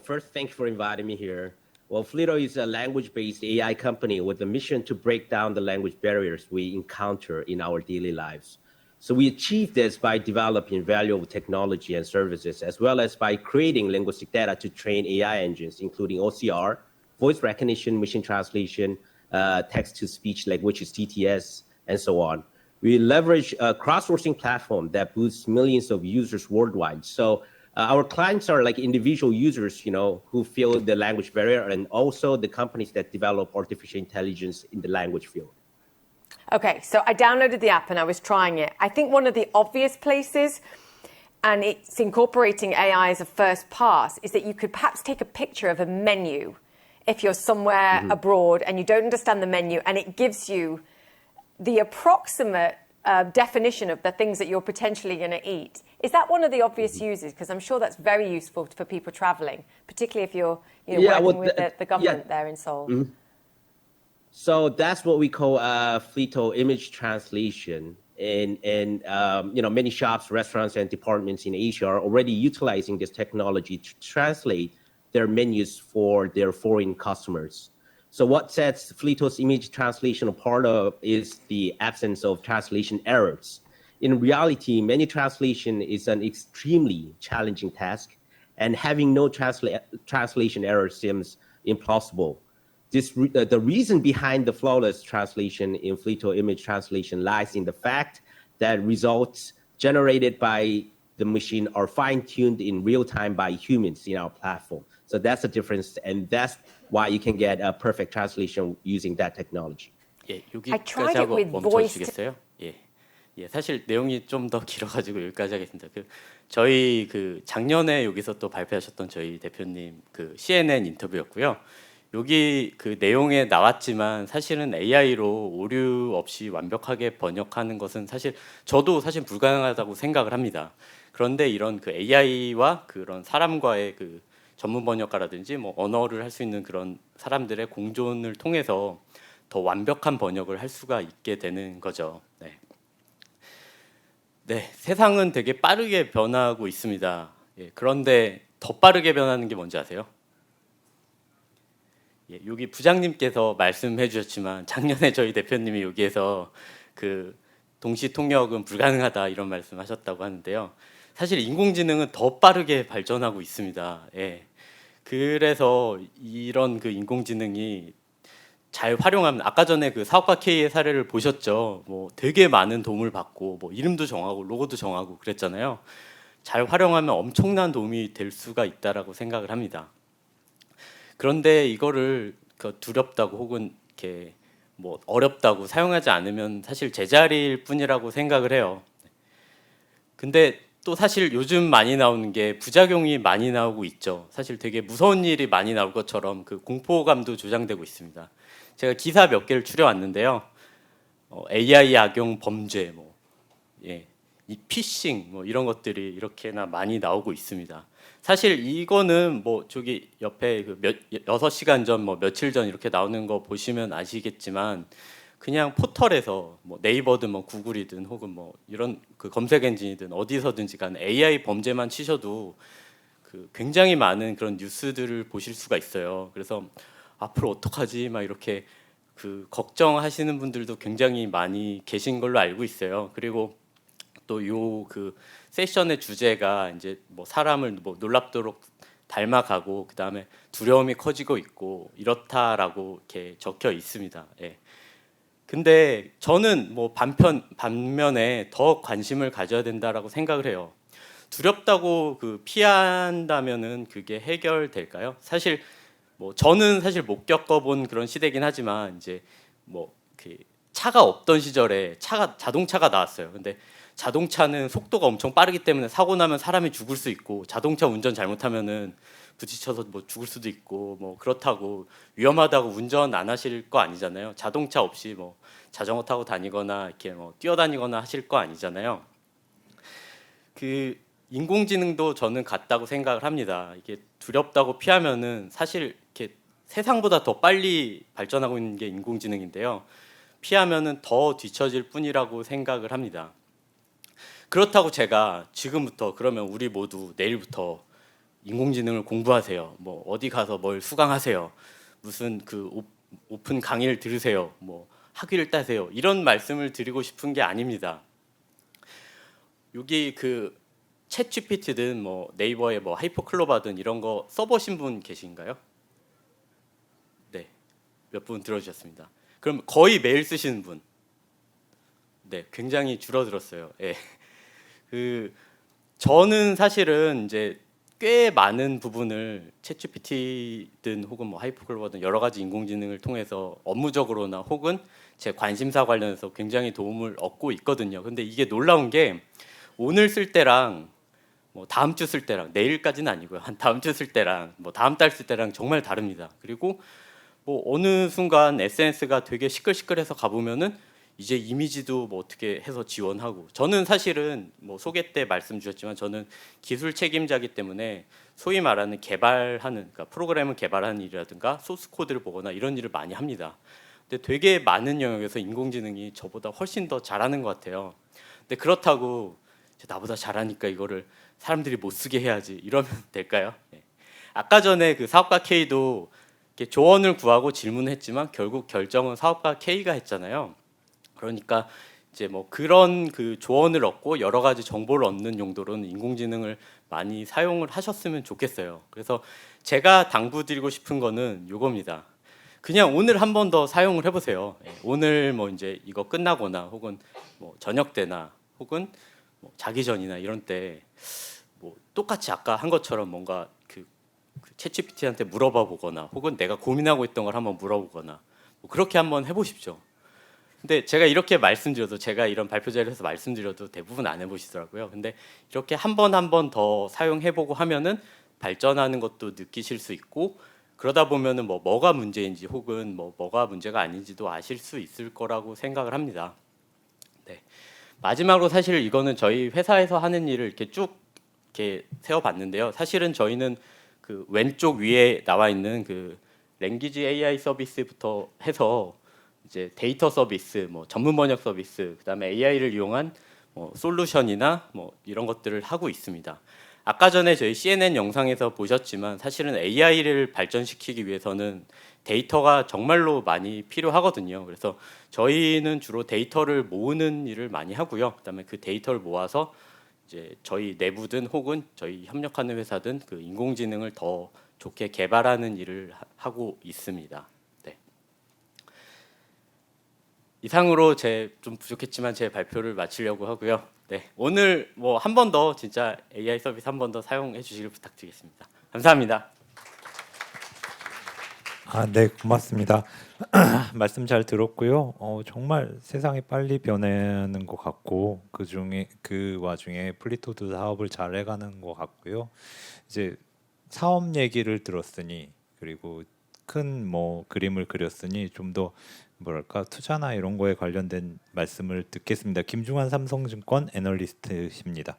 first, thank you for inviting me here. Well, Flitto is a language-based AI company with a mission to break down the language barriers we encounter in our daily lives. So we achieve this by developing valuable technology and services, as well as by creating linguistic data to train AI engines, including OCR, voice recognition, machine translation, text-to-speech, like which is TTS, and so on. We leverage a crowdsourcing platform that boosts millions of users worldwide. So our clients are like individual users, who feel the language barrier, and also the companies that develop artificial intelligence in the language field. Okay, so I downloaded the app and I was trying it. I think one of the obvious places, and it's incorporating AI as a first pass, is that you could perhaps take a picture of a menu if you're somewhere abroad and you don't understand the menu, and it gives you the approximate definition of the things that you're potentially going to eat. Is that one of the obvious uses? Because I'm sure that's very useful for people traveling, particularly if you're working with the government there in Seoul. So that's what we call Flitto image translation. And many shops, restaurants, and departments in Asia are already utilizing this technology to translate their menus for their foreign customers. So what sets Flitto's image translation apart is the absence of translation errors. In reality, many translation is an extremely challenging task, and having no translation error seems impossible. The reason behind the flawless translation in Flitto image translation lies in the fact that results generated by the machine are fine-tuned in real time by humans in our platform. So that's the difference, and that's why you can get a perfect translation using that technology. 예, 여기까지 하고 멈춰주시겠어요? 예, 사실 내용이 좀 더 길어가지고 여기까지 하겠습니다. 저희 작년에 여기서 또 발표하셨던 저희 대표님 CNN 인터뷰였고요. 여기 내용에 나왔지만 사실은 AI로 오류 없이 완벽하게 번역하는 것은 저도 사실 불가능하다고 생각을 합니다. 그런데 이런 AI와 그런 사람과의 전문 번역가라든지 뭐 언어를 할 수 있는 그런 사람들의 공존을 통해서 더 완벽한 번역을 할 수가 있게 되는 거죠. 네, 세상은 되게 빠르게 변하고 있습니다. 그런데 더 빠르게 변하는 게 뭔지 아세요? 여기 부장님께서 말씀해 주셨지만 작년에 저희 대표님이 여기에서 동시 통역은 불가능하다 이런 말씀하셨다고 하는데요. 사실 인공지능은 더 빠르게 발전하고 있습니다. 예. 그래서 이런 그 인공지능이 잘 활용하면 아까 전에 그 사업가 K의 사례를 보셨죠. 뭐 되게 많은 도움을 받고 뭐 이름도 정하고 로고도 정하고 그랬잖아요. 잘 활용하면 엄청난 도움이 될 수가 있다라고 생각을 합니다. 그런데 이거를 그 두렵다고 혹은 이렇게 뭐 어렵다고 사용하지 않으면 사실 제자리일 뿐이라고 생각을 해요. 근데 또 사실 요즘 많이 나오는 게 부작용이 많이 나오고 있죠. 사실 되게 무서운 일이 많이 나올 것처럼 그 공포감도 조장되고 있습니다. 제가 기사 몇 개를 추려왔는데요. AI 악용 범죄, 뭐, 예, 이 피싱, 뭐 이런 것들이 이렇게나 많이 나오고 있습니다. 사실 이거는 뭐 저기 옆에 그 6시간 전, 뭐 며칠 전 이렇게 나오는 거 보시면 아시겠지만 그냥 포털에서 뭐 네이버든 뭐 구글이든 혹은 뭐 이런 그 검색 엔진이든 어디서든지 간에 AI 범죄만 치셔도 그 굉장히 많은 그런 뉴스들을 보실 수가 있어요. 그래서 앞으로 어떡하지 막 이렇게 그 걱정하시는 분들도 굉장히 많이 계신 걸로 알고 있어요. 그리고 또 요 그 세션의 주제가 이제 뭐 사람을 뭐 놀랍도록 닮아가고 그다음에 두려움이 커지고 있고 이렇다라고 이렇게 적혀 있습니다. 예. 근데 저는 뭐 반면에 더 관심을 가져야 된다라고 생각을 해요. 두렵다고 그 피한다면은 그게 해결될까요? 사실 뭐 저는 사실 못 겪어본 그런 시대긴 하지만 이제 뭐 그 차가 없던 시절에 자동차가 나왔어요. 근데 자동차는 속도가 엄청 빠르기 때문에 사고 나면 사람이 죽을 수 있고 자동차 운전 잘못하면은 부딪혀서 뭐 죽을 수도 있고 뭐 그렇다고 위험하다고 운전 안 하실 거 아니잖아요. 자동차 없이 뭐 자전거 타고 다니거나 이렇게 뭐 뛰어다니거나 하실 거 아니잖아요. 그 인공지능도 저는 같다고 생각을 합니다. 이게 두렵다고 피하면은 사실 이렇게 세상보다 더 빨리 발전하고 있는 게 인공지능인데요. 피하면은 더 뒤처질 뿐이라고 생각을 합니다. 그렇다고 제가 지금부터 그러면 우리 모두 내일부터 인공지능을 공부하세요. 뭐 어디 가서 뭘 수강하세요. 무슨 그 오픈 강의를 들으세요. 뭐 학위를 따세요. 이런 말씀을 드리고 싶은 게 아닙니다. 여기 그 챗GPT든 뭐 네이버의 뭐 하이퍼클로바든 이런 거 써보신 분 계신가요? 네, 몇 분 들어주셨습니다. 그럼 거의 매일 쓰시는 분? 네, 굉장히 줄어들었어요. 예. 그 저는 사실은 이제 꽤 많은 부분을 챗GPT든 혹은 뭐 하이퍼클로바든 여러 가지 인공지능을 통해서 업무적으로나 혹은 제 관심사 관련해서 굉장히 도움을 얻고 있거든요. 근데 이게 놀라운 게 오늘 쓸 때랑 뭐 다음 주 쓸 때랑 내일까지는 아니고요. 한 다음 주 쓸 때랑 뭐 다음 달 쓸 때랑 정말 다릅니다. 그리고 뭐 어느 순간 SNS가 되게 시끌시끌해서 가보면은 이제 이미지도 뭐 어떻게 해서 지원하고 저는 사실은 뭐 소개 때 말씀 주셨지만 저는 기술 책임자이기 때문에 소위 말하는 개발하는 그러니까 프로그램을 개발하는 일이라든가 소스 코드를 보거나 이런 일을 많이 합니다. 근데 되게 많은 영역에서 인공지능이 저보다 훨씬 더 잘하는 것 같아요. 근데 그렇다고 나보다 잘하니까 이거를 사람들이 못 쓰게 해야지 이러면 될까요? 네. 아까 전에 그 사업가 K도 이렇게 조언을 구하고 질문했지만 결국 결정은 사업가 K가 했잖아요. 그러니까 이제 뭐 그런 그 조언을 얻고 여러 가지 정보를 얻는 용도로는 인공지능을 많이 사용을 하셨으면 좋겠어요. 그래서 제가 당부드리고 싶은 거는 요겁니다. 그냥 오늘 한 번 더 사용을 해보세요. 오늘 뭐 이제 이거 끝나거나 혹은 뭐 저녁 때나 혹은 뭐 자기 전이나 이런 때 뭐 똑같이 아까 한 것처럼 뭔가 그 챗GPT한테 물어봐 보거나 혹은 내가 고민하고 있던 걸 한번 물어보거나 뭐 그렇게 한번 해보십시오. 근데 제가 이렇게 말씀드려도 제가 이런 발표 자리를 해서 말씀드려도 대부분 안 해보시더라고요. 근데 이렇게 한 번 더 사용해보고 하면은 발전하는 것도 느끼실 수 있고 그러다 보면은 뭐가 문제인지 혹은 뭐가 문제가 아닌지도 아실 수 있을 거라고 생각을 합니다. 네. 마지막으로 사실 이거는 저희 회사에서 하는 일을 이렇게 쭉 이렇게 세워봤는데요. 사실은 저희는 그 왼쪽 위에 나와 있는 그 랭귀지 AI 서비스부터 해서 이제 데이터 서비스, 뭐 전문 번역 서비스, 그다음에 AI를 이용한 뭐 솔루션이나 뭐 이런 것들을 하고 있습니다. 아까 전에 저희 CNN 영상에서 보셨지만 사실은 AI를 발전시키기 위해서는 데이터가 정말로 많이 필요하거든요. 그래서 저희는 주로 데이터를 모으는 일을 많이 하고요. 그다음에 그 데이터를 모아서 이제 저희 내부든 혹은 저희 협력하는 회사든 그 인공지능을 더 좋게 개발하는 일을 하고 있습니다. 네. 이상으로 제 좀 부족했지만 제 발표를 마치려고 하고요. 네. 오늘 뭐 한 번 더 진짜 AI 서비스 한 번 더 사용해 주시길 부탁드리겠습니다. 감사합니다. 네, 고맙습니다. 말씀 잘 들었고요. 정말 세상이 빨리 변하는 것 같고 그 와중에 플리토도 사업을 잘 해가는 것 같고요. 이제 사업 얘기를 들었으니 그리고 큰 뭐 그림을 그렸으니 좀 더 뭐랄까 투자나 이런 거에 관련된 말씀을 듣겠습니다. 김중환 삼성증권 애널리스트십니다.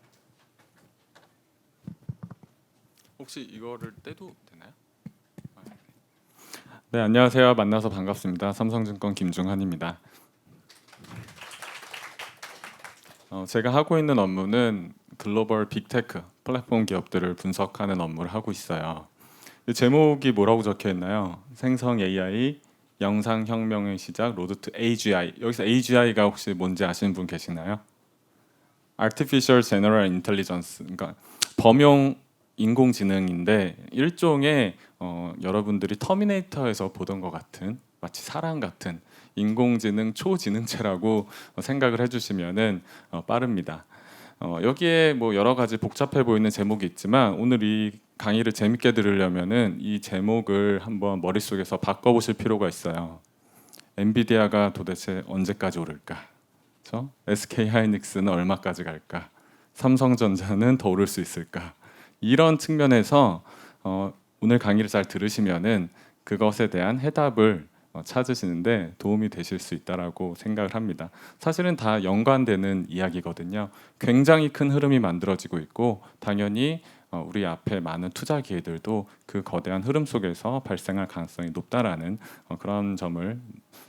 혹시 이거를 떼도 되나요? 네, 안녕하세요. 만나서 반갑습니다. 삼성증권 김중환입니다. 제가 하고 있는 업무는 글로벌 빅테크 플랫폼 기업들을 분석하는 업무를 하고 있어요. 이 제목이 뭐라고 적혀 있나요? 생성 AI, 영상혁명의 시작, 로드 투 AGI. 여기서 AGI가 혹시 뭔지 아시는 분 계시나요? Artificial General Intelligence, 그러니까 범용 인공지능인데 일종의 여러분들이 터미네이터에서 보던 것 같은 마치 사람 같은 인공지능 초지능체라고 생각을 해주시면은 빠릅니다. 여기에 뭐 여러 가지 복잡해 보이는 제목이 있지만 오늘 이 강의를 재밌게 들으려면은 이 제목을 한번 머릿속에서 바꿔보실 필요가 있어요. 엔비디아가 도대체 언제까지 오를까? 그렇죠? SK 하이닉스는 얼마까지 갈까? 삼성전자는 더 오를 수 있을까? 이런 측면에서 오늘 강의를 잘 들으시면은 그것에 대한 해답을 찾으시는데 도움이 되실 수 있다라고 생각을 합니다. 사실은 다 연관되는 이야기거든요. 굉장히 큰 흐름이 만들어지고 있고 당연히 우리 앞에 많은 투자 기회들도 그 거대한 흐름 속에서 발생할 가능성이 높다라는 그런 점을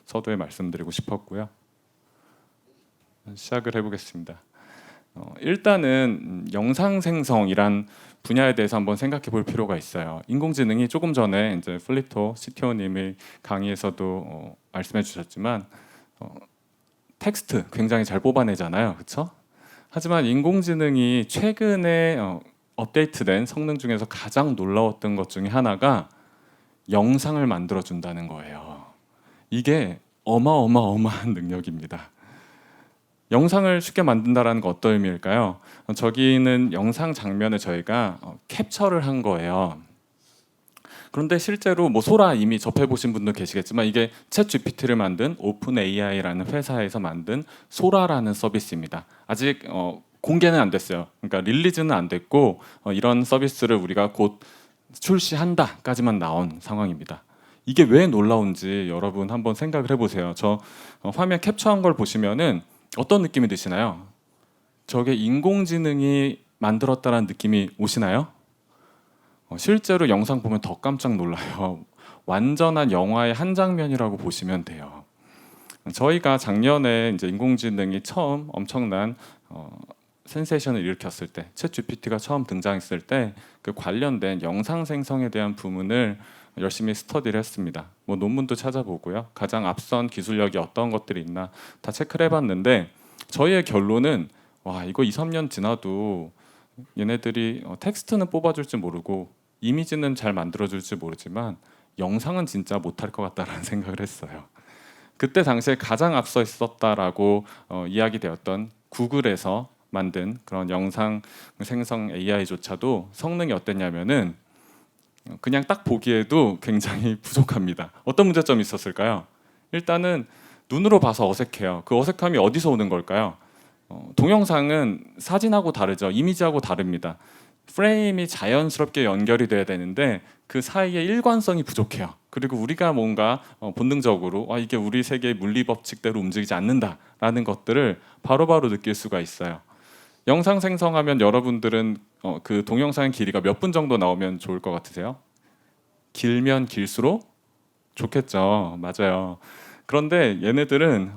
서두에 말씀드리고 싶었고요. 시작을 해보겠습니다. 일단은 영상 생성이란 분야에 대해서 한번 생각해 볼 필요가 있어요. 인공지능이 조금 전에 이제 플리토 CTO님의 강의에서도 말씀해 주셨지만 텍스트 굉장히 잘 뽑아내잖아요, 그렇죠? 하지만 인공지능이 최근에 업데이트된 성능 중에서 가장 놀라웠던 것 중에 하나가 영상을 만들어 준다는 거예요. 이게 어마어마한 능력입니다. 영상을 쉽게 만든다라는 거 어떤 의미일까요? 저기는 영상 장면을 저희가 캡처를 한 거예요. 그런데 실제로 뭐 소라 이미 접해보신 분도 계시겠지만 이게 챗 GPT를 만든 오픈 AI라는 회사에서 만든 소라라는 서비스입니다. 아직 공개는 안 됐어요. 그러니까 릴리즈는 안 됐고 이런 서비스를 우리가 곧 출시한다까지만 나온 상황입니다. 이게 왜 놀라운지 여러분 한번 생각을 해보세요. 저 화면 캡처한 걸 보시면은 어떤 느낌이 드시나요? 저게 인공지능이 만들었다는 느낌이 오시나요? 실제로 영상 보면 더 깜짝 놀라요. 완전한 영화의 한 장면이라고 보시면 돼요. 저희가 작년에 이제 인공지능이 처음 엄청난 센세이션을 일으켰을 때, 챗 GPT가 처음 등장했을 때 그 관련된 영상 생성에 대한 부분을 열심히 스터디를 했습니다. 뭐 논문도 찾아보고요. 가장 앞선 기술력이 어떤 것들이 있나 다 체크를 해봤는데 저희의 결론은 와 이거 2, 3년 지나도 얘네들이 텍스트는 뽑아줄지 모르고 이미지는 잘 만들어줄지 모르지만 영상은 진짜 못할 것 같다라는 생각을 했어요. 그때 당시에 가장 앞서 있었다라고 이야기되었던 구글에서 만든 그런 영상 생성 AI조차도 성능이 어땠냐면은 그냥 딱 보기에도 굉장히 부족합니다. 어떤 문제점이 있었을까요? 일단은 눈으로 봐서 어색해요. 그 어색함이 어디서 오는 걸까요? 동영상은 사진하고 다르죠. 이미지하고 다릅니다. 프레임이 자연스럽게 연결이 돼야 되는데 그 사이에 일관성이 부족해요. 그리고 우리가 뭔가 본능적으로 이게 우리 세계의 물리 법칙대로 움직이지 않는다라는 것들을 바로바로 느낄 수가 있어요. 영상 생성하면 여러분들은 그 동영상 길이가 몇 분 정도 나오면 좋을 것 같으세요? 길면 길수록 좋겠죠. 맞아요. 그런데 얘네들은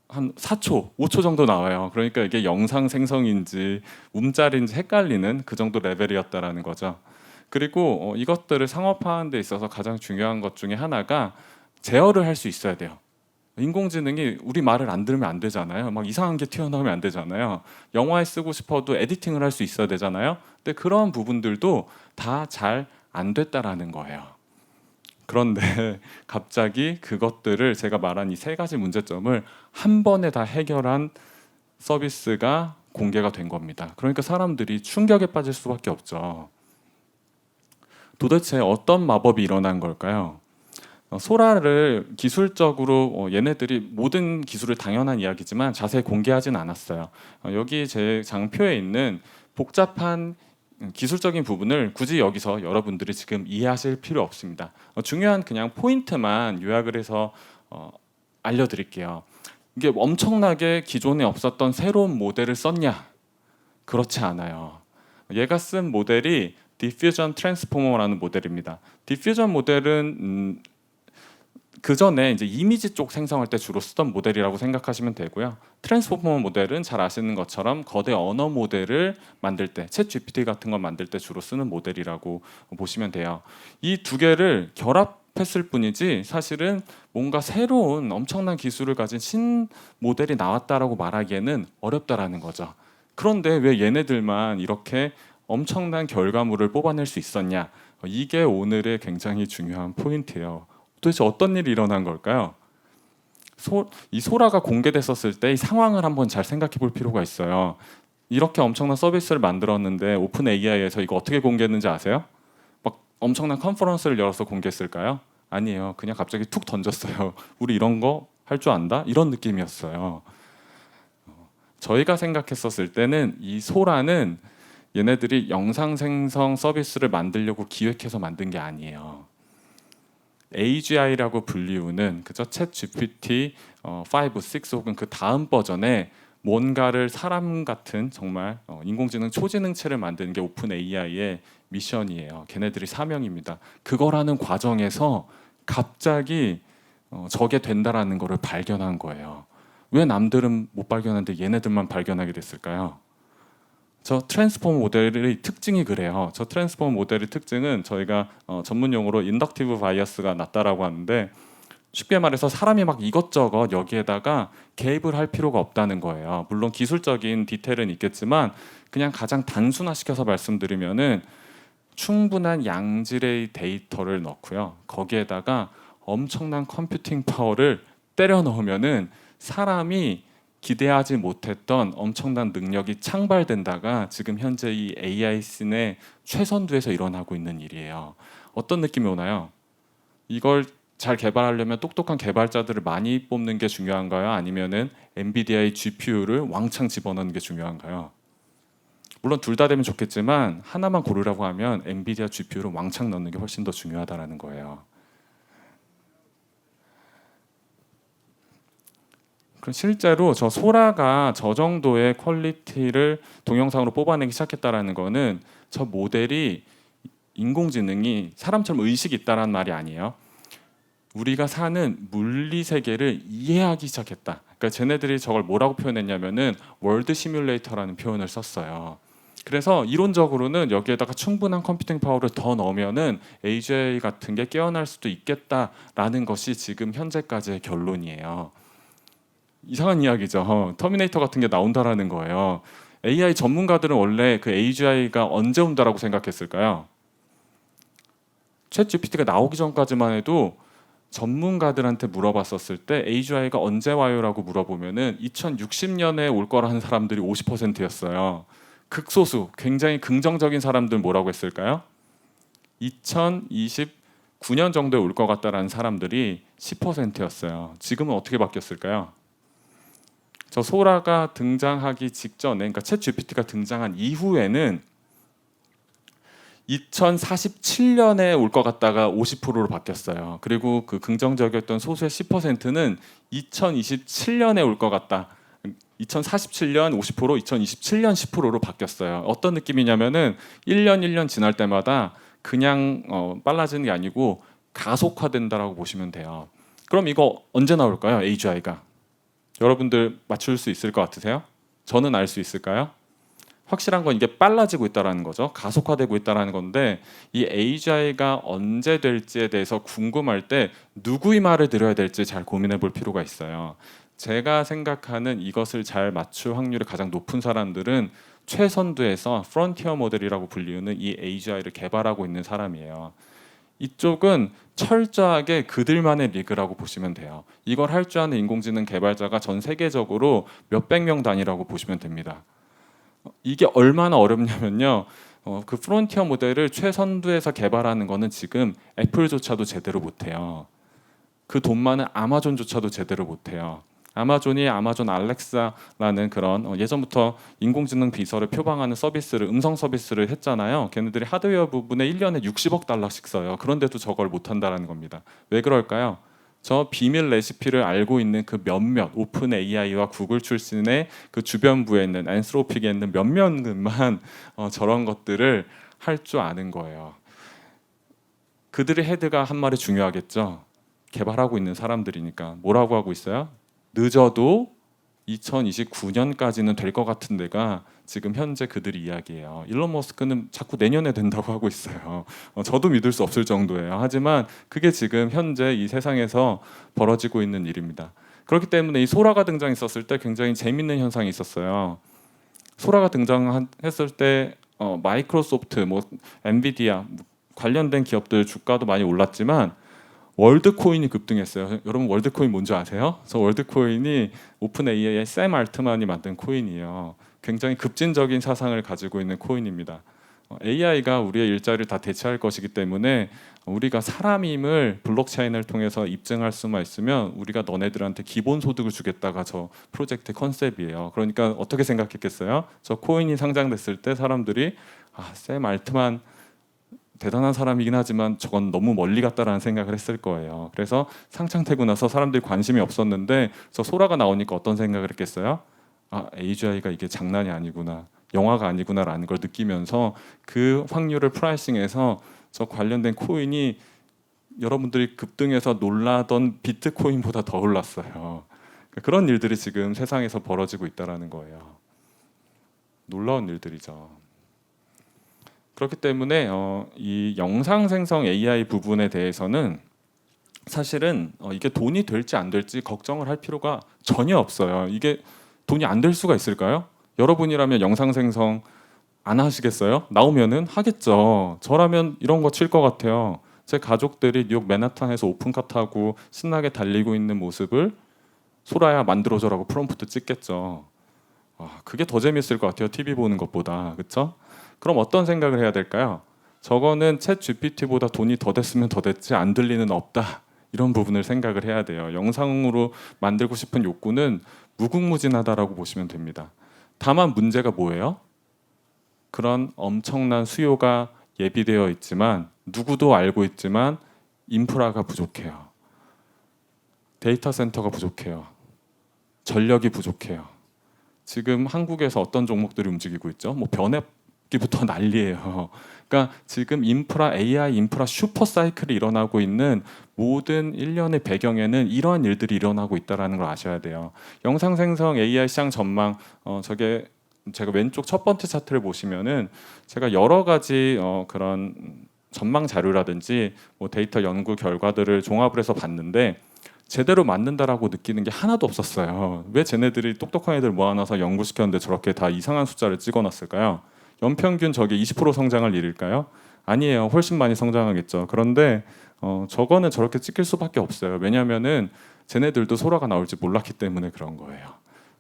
한 4초, 5초 정도 나와요. 그러니까 이게 영상 생성인지 움짤인지 헷갈리는 그 정도 레벨이었다라는 거죠. 그리고 이것들을 상업화하는 데 있어서 가장 중요한 것 중에 하나가 제어를 할 수 있어야 돼요. 인공지능이 우리 말을 안 들으면 안 되잖아요. 막 이상한 게 튀어나오면 안 되잖아요. 영화에 쓰고 싶어도 에디팅을 할 수 있어야 되잖아요. 근데 그런 부분들도 다 잘 안 됐다라는 거예요. 그런데 갑자기 그것들을 제가 말한 이 세 가지 문제점을 한 번에 다 해결한 서비스가 공개가 된 겁니다. 그러니까 사람들이 충격에 빠질 수밖에 없죠. 도대체 어떤 마법이 일어난 걸까요? 소라를 기술적으로 얘네들이 모든 기술을 당연한 이야기지만 자세히 공개하진 않았어요. 여기 제 장표에 있는 복잡한 기술적인 부분을 굳이 여기서 여러분들이 지금 이해하실 필요 없습니다. 중요한 그냥 포인트만 요약을 해서 알려드릴게요. 이게 엄청나게 기존에 없었던 새로운 모델을 썼냐? 그렇지 않아요. 얘가 쓴 모델이 디퓨전 트랜스포머라는 모델입니다. 디퓨전 모델은 그 전에 이제 이미지 쪽 생성할 때 주로 쓰던 모델이라고 생각하시면 되고요. 트랜스포머 모델은 잘 아시는 것처럼 거대 언어 모델을 만들 때, 챗 GPT 같은 거 만들 때 주로 쓰는 모델이라고 보시면 돼요. 이 두 개를 결합했을 뿐이지 사실은 뭔가 새로운 엄청난 기술을 가진 신 모델이 나왔다라고 말하기에는 어렵다라는 거죠. 그런데 왜 얘네들만 이렇게 엄청난 결과물을 뽑아낼 수 있었냐? 이게 오늘의 굉장히 중요한 포인트예요. 도대체 어떤 일이 일어난 걸까요? 이 소라가 공개됐었을 때 이 상황을 한번 잘 생각해 볼 필요가 있어요. 이렇게 엄청난 서비스를 만들었는데 오픈 AI에서 이거 어떻게 공개했는지 아세요? 막 엄청난 컨퍼런스를 열어서 공개했을까요? 아니에요. 그냥 갑자기 툭 던졌어요. 우리 이런 거 할 줄 안다? 이런 느낌이었어요. 저희가 생각했었을 때는 이 소라는 얘네들이 영상 생성 서비스를 만들려고 기획해서 만든 게 아니에요. AGI라고 불리우는 그저 챗 GPT 5, 6 혹은 그 다음 버전에 뭔가를 사람 같은 정말 인공지능 초지능체를 만드는 게 오픈 AI의 미션이에요. 걔네들이 사명입니다. 그걸 하는 과정에서 갑자기 저게 된다라는 거를 발견한 거예요. 왜 남들은 못 발견하는데 얘네들만 발견하게 됐을까요? 저 트랜스포머 모델의 특징이 그래요. 저 트랜스포머 모델의 특징은 저희가 전문 용어로 인덕티브 바이어스가 낮다라고 하는데 쉽게 말해서 사람이 막 이것저것 여기에다가 개입을 할 필요가 없다는 거예요. 물론 기술적인 디테일은 있겠지만 그냥 가장 단순화시켜서 말씀드리면은 충분한 양질의 데이터를 넣고요. 거기에다가 엄청난 컴퓨팅 파워를 때려 넣으면은 사람이 기대하지 못했던 엄청난 능력이 창발된다가 지금 현재 이 AI 씬의 최선두에서 일어나고 있는 일이에요. 어떤 느낌이 오나요? 이걸 잘 개발하려면 똑똑한 개발자들을 많이 뽑는 게 중요한가요? 아니면은 엔비디아의 GPU를 왕창 집어넣는 게 중요한가요? 물론 둘 다 되면 좋겠지만 하나만 고르라고 하면 엔비디아 GPU를 왕창 넣는 게 훨씬 더 중요하다라는 거예요. 그럼 실제로 저 소라가 저 정도의 퀄리티를 동영상으로 뽑아내기 시작했다라는 거는 저 모델이 인공지능이 사람처럼 의식이 있다라는 말이 아니에요. 우리가 사는 물리 세계를 이해하기 시작했다. 그러니까 쟤네들이 저걸 뭐라고 표현했냐면은 월드 시뮬레이터라는 표현을 썼어요. 그래서 이론적으로는 여기에다가 충분한 컴퓨팅 파워를 더 넣으면은 AGI 같은 게 깨어날 수도 있겠다라는 것이 지금 현재까지의 결론이에요. 이상한 이야기죠. 터미네이터 같은 게 나온다라는 거예요. AI 전문가들은 원래 그 AGI가 언제 온다라고 생각했을까요? 챗 GPT가 나오기 전까지만 해도 전문가들한테 물어봤었을 때 AGI가 언제 와요라고 물어보면은 2060년에 올 거라는 사람들이 50%였어요. 극소수, 굉장히 긍정적인 사람들 뭐라고 했을까요? 2029년 정도에 올 것 같다라는 사람들이 10%였어요. 지금은 어떻게 바뀌었을까요? 저 소라가 등장하기 직전에, 그러니까 챗 GPT가 등장한 이후에는 2047년에 올 것 같다가 50%로 바뀌었어요. 그리고 그 긍정적이었던 소수의 10%는 2027년에 올 것 같다. 2047년 50%, 2027년 10%로 바뀌었어요. 어떤 느낌이냐면은 1년 지날 때마다 그냥 빨라지는 게 아니고 가속화된다라고 보시면 돼요. 그럼 이거 언제 나올까요? AGI가? 여러분들 맞출 수 있을 것 같으세요? 저는 알 수 있을까요? 확실한 건 이게 빨라지고 있다라는 거죠. 가속화되고 있다라는 건데 이 AGI가 언제 될지에 대해서 궁금할 때 누구의 말을 들어야 될지 잘 고민해 볼 필요가 있어요. 제가 생각하는 이것을 잘 맞출 확률이 가장 높은 사람들은 최선두에서 프론티어 모델이라고 불리우는 이 AGI를 개발하고 있는 사람이에요. 이쪽은 철저하게 그들만의 리그라고 보시면 돼요. 이걸 할 줄 아는 인공지능 개발자가 전 세계적으로 몇백 명 단위라고 보시면 됩니다. 이게 얼마나 어렵냐면요. 그 프론티어 모델을 최선두에서 개발하는 거는 지금 애플조차도 제대로 못해요. 그 돈 많은 아마존조차도 제대로 못해요. 아마존이 아마존 알렉사라는 그런 예전부터 인공지능 비서를 표방하는 서비스를 음성 서비스를 했잖아요. 걔네들이 하드웨어 부분에 1년에 60억 달러씩 써요. 그런데도 저걸 못한다는 겁니다. 왜 그럴까요? 저 비밀 레시피를 알고 있는 그 몇몇 오픈 AI와 구글 출신의 그 주변부에 있는 엔스로픽에 있는 몇몇만 저런 것들을 할 줄 아는 거예요. 그들의 헤드가 한 말이 중요하겠죠. 개발하고 있는 사람들이니까 뭐라고 하고 있어요? 늦어도 2029년까지는 될 것 같은 데가 지금 현재 그들이 이야기해요. 일론 머스크는 자꾸 내년에 된다고 하고 있어요. 저도 믿을 수 없을 정도예요. 하지만 그게 지금 현재 이 세상에서 벌어지고 있는 일입니다. 그렇기 때문에 이 소라가 등장했었을 때 굉장히 재밌는 현상이 있었어요. 소라가 등장했을 때 마이크로소프트, 뭐 엔비디아 관련된 기업들 주가도 많이 올랐지만 월드코인이 급등했어요. 여러분 월드코인 뭔지 아세요? 저 월드코인이 오픈 AI의 샘 알트만이 만든 코인이에요. 굉장히 급진적인 사상을 가지고 있는 코인입니다. AI가 우리의 일자리를 다 대체할 것이기 때문에 우리가 사람임을 블록체인을 통해서 입증할 수만 있으면 우리가 너네들한테 기본 소득을 주겠다가 저 프로젝트 컨셉이에요. 그러니까 어떻게 생각했겠어요? 저 코인이 상장됐을 때 사람들이 샘 알트만 대단한 사람이긴 하지만 저건 너무 멀리 갔다라는 생각을 했을 거예요. 그래서 상장되고 나서 사람들이 관심이 없었는데 저 소라가 나오니까 어떤 생각을 했겠어요? AGI가 이게 장난이 아니구나, 영화가 아니구나라는 걸 느끼면서 그 확률을 프라이싱해서 저 관련된 코인이 여러분들이 급등해서 놀라던 비트코인보다 더 올랐어요. 그런 일들이 지금 세상에서 벌어지고 있다라는 거예요. 놀라운 일들이죠. 그렇기 때문에 이 영상 생성 AI 부분에 대해서는 사실은 이게 돈이 될지 안 될지 걱정을 할 필요가 전혀 없어요. 이게 돈이 안 될 수가 있을까요? 여러분이라면 영상 생성 안 하시겠어요? 나오면은 하겠죠. 저라면 이런 거 칠 것 같아요. 제 가족들이 뉴욕 맨하탄에서 오픈카 타고 신나게 달리고 있는 모습을 소라야 만들어줘라고 프롬프트 찍겠죠. 그게 더 재밌을 것 같아요. TV 보는 것보다. 그렇죠? 그럼 어떤 생각을 해야 될까요? 저거는 챗 GPT보다 돈이 더 됐으면 더 됐지 안 될 리는 없다. 이런 부분을 생각을 해야 돼요. 영상으로 만들고 싶은 욕구는 무궁무진하다라고 보시면 됩니다. 다만 문제가 뭐예요? 그런 엄청난 수요가 예비되어 있지만 누구도 알고 있지만 인프라가 부족해요. 데이터 센터가 부족해요. 전력이 부족해요. 지금 한국에서 어떤 종목들이 움직이고 있죠? 뭐 변압기부터 난리예요. 그러니까 지금 인프라, AI 인프라 슈퍼 사이클이 일어나고 있는 모든 일련의 배경에는 이러한 일들이 일어나고 있다는 걸 아셔야 돼요. 영상 생성 AI 시장 전망, 저게 제가 왼쪽 첫 번째 차트를 보시면은 제가 여러 가지 그런 전망 자료라든지 뭐 데이터 연구 결과들을 종합을 해서 봤는데 제대로 맞는다라고 느끼는 게 하나도 없었어요. 왜 쟤네들이 똑똑한 애들 모아놔서 연구시켰는데 저렇게 다 이상한 숫자를 찍어놨을까요? 연평균 저게 20% 성장할 일일까요? 아니에요. 훨씬 많이 성장하겠죠. 그런데 저거는 저렇게 찍힐 수밖에 없어요. 왜냐하면은 쟤네들도 소라가 나올지 몰랐기 때문에 그런 거예요.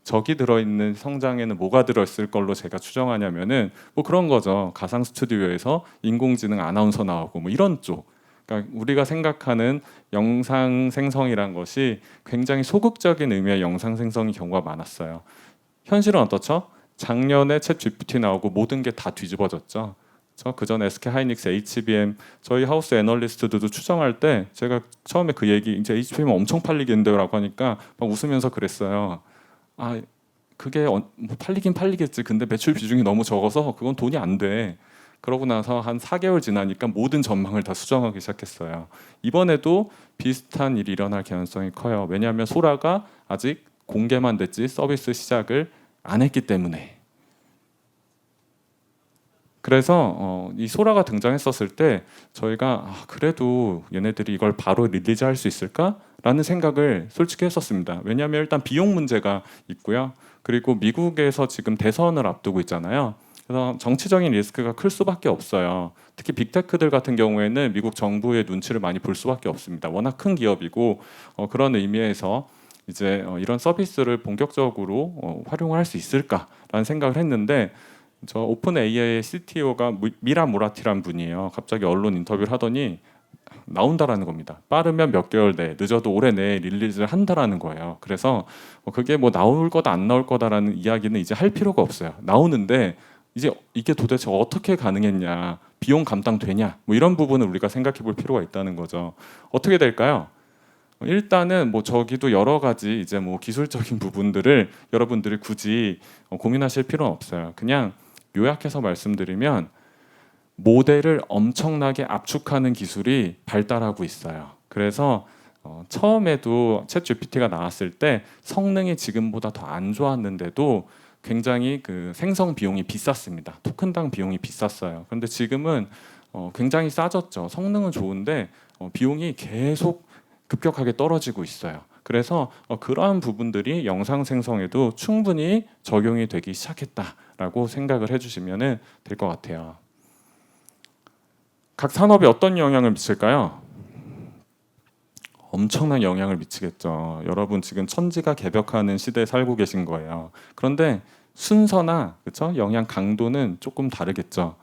저기 들어있는 성장에는 뭐가 들어있을 걸로 제가 추정하냐면은 뭐 그런 거죠. 가상 스튜디오에서 인공지능 아나운서 나오고 뭐 이런 쪽. 그러니까 우리가 생각하는 영상 생성이란 것이 굉장히 소극적인 의미의 영상 생성의 경우가 많았어요. 현실은 어떻죠? 작년에 챗 GPT 나오고 모든 게 다 뒤집어졌죠. 그전 SK 하이닉스, HBM 저희 하우스 애널리스트들도 추정할 때 제가 처음에 그 얘기 이제 HBM 엄청 팔리겠는데요라고 하니까 막 웃으면서 그랬어요. 그게 뭐 팔리긴 팔리겠지. 근데 매출 비중이 너무 적어서 그건 돈이 안 돼. 그러고 나서 한 4개월 지나니까 모든 전망을 다 수정하기 시작했어요. 이번에도 비슷한 일이 일어날 가능성이 커요. 왜냐하면 소라가 아직 공개만 됐지 서비스 시작을 안 했기 때문에. 그래서 이 소라가 등장했었을 때 저희가 그래도 얘네들이 이걸 바로 릴리즈할 수 있을까라는 생각을 솔직히 했었습니다. 왜냐하면 일단 비용 문제가 있고요. 그리고 미국에서 지금 대선을 앞두고 있잖아요. 그래서 정치적인 리스크가 클 수밖에 없어요. 특히 빅테크들 같은 경우에는 미국 정부의 눈치를 많이 볼 수밖에 없습니다. 워낙 큰 기업이고 그런 의미에서 이제 이런 서비스를 본격적으로 활용할 수 있을까라는 생각을 했는데 저 오픈 AI의 CTO가 미라 모라티란 분이에요. 갑자기 언론 인터뷰를 하더니 나온다라는 겁니다. 빠르면 몇 개월 내, 늦어도 올해 내에 릴리즈를 한다라는 거예요. 그래서 그게 뭐 나올 거다 안 나올 거다라는 이야기는 이제 할 필요가 없어요. 나오는데 이제 이게 도대체 어떻게 가능했냐, 비용 감당되냐, 뭐 이런 부분을 우리가 생각해 볼 필요가 있다는 거죠. 어떻게 될까요? 일단은 뭐 저기도 여러 가지 이제 뭐 기술적인 부분들을 여러분들이 굳이 고민하실 필요는 없어요. 그냥 요약해서 말씀드리면 모델을 엄청나게 압축하는 기술이 발달하고 있어요. 그래서 처음에도 챗 GPT가 나왔을 때 성능이 지금보다 더 안 좋았는데도 굉장히 그 생성 비용이 비쌌습니다. 토큰당 비용이 비쌌어요. 그런데 지금은 굉장히 싸졌죠. 성능은 좋은데 비용이 계속 급격하게 떨어지고 있어요. 그래서 그러한 부분들이 영상 생성에도 충분히 적용이 되기 시작했다라고 생각을 해주시면 될 것 같아요. 각 산업에 어떤 영향을 미칠까요? 엄청난 영향을 미치겠죠. 여러분 지금 천지가 개벽하는 시대에 살고 계신 거예요. 그런데 순서나 그렇죠? 영향 강도는 조금 다르겠죠.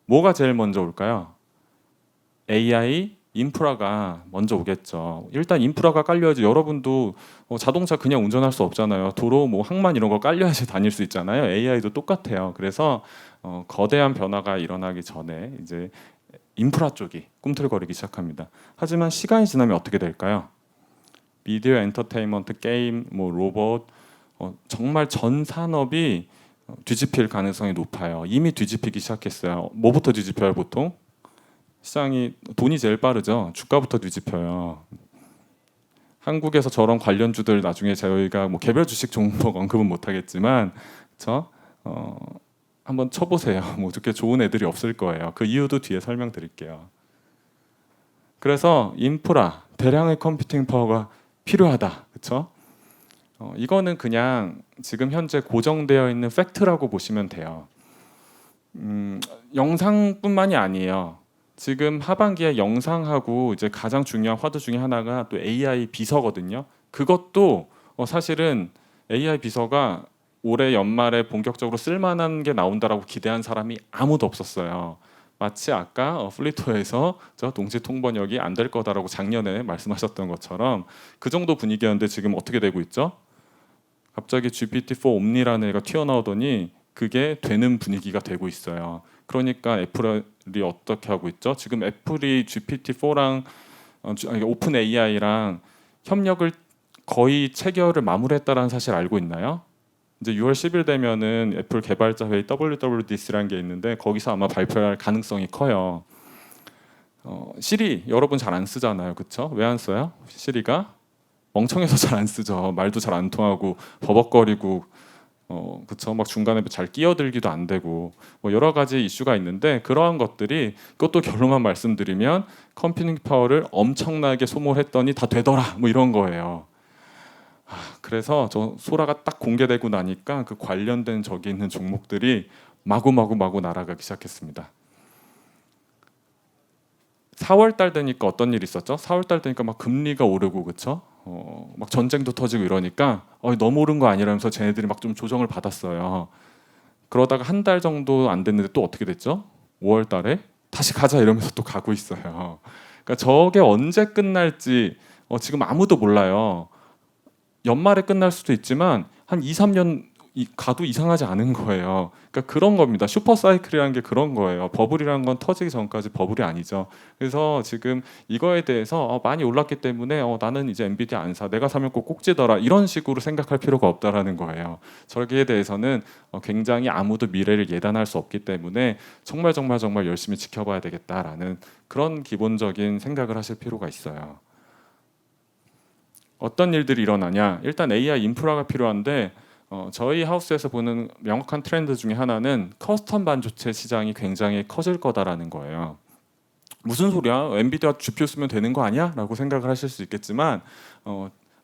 뭐가 제일 먼저 올까요? AI 인프라가 먼저 오겠죠. 일단 인프라가 깔려야지. 여러분도 자동차 그냥 운전할 수 없잖아요. 도로 뭐 항만 이런 거 깔려야지 다닐 수 있잖아요. AI도 똑같아요. 그래서 거대한 변화가 일어나기 전에 이제 인프라 쪽이 꿈틀거리기 시작합니다. 하지만 시간이 지나면 어떻게 될까요? 미디어, 엔터테인먼트, 게임, 뭐 로봇, 정말 전 산업이 뒤집힐 가능성이 높아요. 이미 뒤집히기 시작했어요. 뭐부터 뒤집혀요, 보통? 시장이 돈이 제일 빠르죠. 주가부터 뒤집혀요. 한국에서 저런 관련주들 나중에 저희가 뭐 개별 주식 종목 언급은 못하겠지만, 그렇죠? 한번 쳐보세요. 뭐 그렇게 좋은 애들이 없을 거예요. 그 이유도 뒤에 설명드릴게요. 그래서 인프라, 대량의 컴퓨팅 파워가 필요하다. 그렇죠? 이거는 그냥 지금 현재 고정되어 있는 팩트라고 보시면 돼요. 영상뿐만이 아니에요. 지금 하반기에 영상하고 이제 가장 중요한 화두 중에 하나가 또 AI 비서거든요. 그것도 사실은 AI 비서가 올해 연말에 본격적으로 쓸만한 게 나온다라고 기대한 사람이 아무도 없었어요. 마치 아까 플리토에서 저 동시 통번역이 안 될 거다라고 작년에 말씀하셨던 것처럼 그 정도 분위기였는데 지금 어떻게 되고 있죠? 갑자기 GPT-4 옴니라는 애가 튀어나오더니 그게 되는 분위기가 되고 있어요. 그러니까 애플이 어떻게 하고 있죠? 지금 애플이 GPT-4랑 오픈 AI랑 협력을 거의 체결을 마무리했다라는 사실 알고 있나요? 이제 6월 10일 되면은 애플 개발자 회의 WWDC라는 게 있는데 거기서 아마 발표할 가능성이 커요. 시리 여러분 잘 안 쓰잖아요, 그렇죠? 왜 안 써요? 시리가 멍청해서 잘 안 쓰죠. 말도 잘 안 통하고 버벅거리고, 그렇죠? 막 중간에 잘 끼어들기도 안 되고 뭐 여러 가지 이슈가 있는데 그러한 것들이 그것도 결론만 말씀드리면 컴퓨팅 파워를 엄청나게 소모했더니 다 되더라, 뭐 이런 거예요. 그래서 저 소라가 딱 공개되고 나니까 그 관련된 저기 있는 종목들이 마구 날아가기 시작했습니다. 4월 달 되니까 어떤 일이 있었죠? 4월 달 되니까 막 금리가 오르고 그렇죠? 막 전쟁도 터지고 이러니까 너무 오른 거 아니라면서 쟤네들이 막 좀 조정을 받았어요. 그러다가 한 달 정도 안 됐는데 또 어떻게 됐죠? 5월 달에 다시 가자 이러면서 또 가고 있어요. 그러니까 저게 언제 끝날지 지금 아무도 몰라요. 연말에 끝날 수도 있지만 한 2, 3년 가도 이상하지 않은 거예요. 그러니까 그런 겁니다. 슈퍼사이클이라는 게 그런 거예요. 버블이라는 건 터지기 전까지 버블이 아니죠. 그래서 지금 이거에 대해서 많이 올랐기 때문에 나는 이제 엔비디아 안 사. 내가 사면 꼭 꼭지더라. 이런 식으로 생각할 필요가 없다라는 거예요. 저기에 대해서는 굉장히 아무도 미래를 예단할 수 없기 때문에 정말 열심히 지켜봐야 되겠다라는 그런 기본적인 생각을 하실 필요가 있어요. 어떤 일들이 일어나냐? 일단 AI 인프라가 필요한데 저희 하우스에서 보는 명확한 트렌드 중에 하나는 커스텀 반도체 시장이 굉장히 커질 거다라는 거예요. 무슨 소리야? 엔비디아 GPU 쓰면 되는 거 아니야? 라고 생각을 하실 수 있겠지만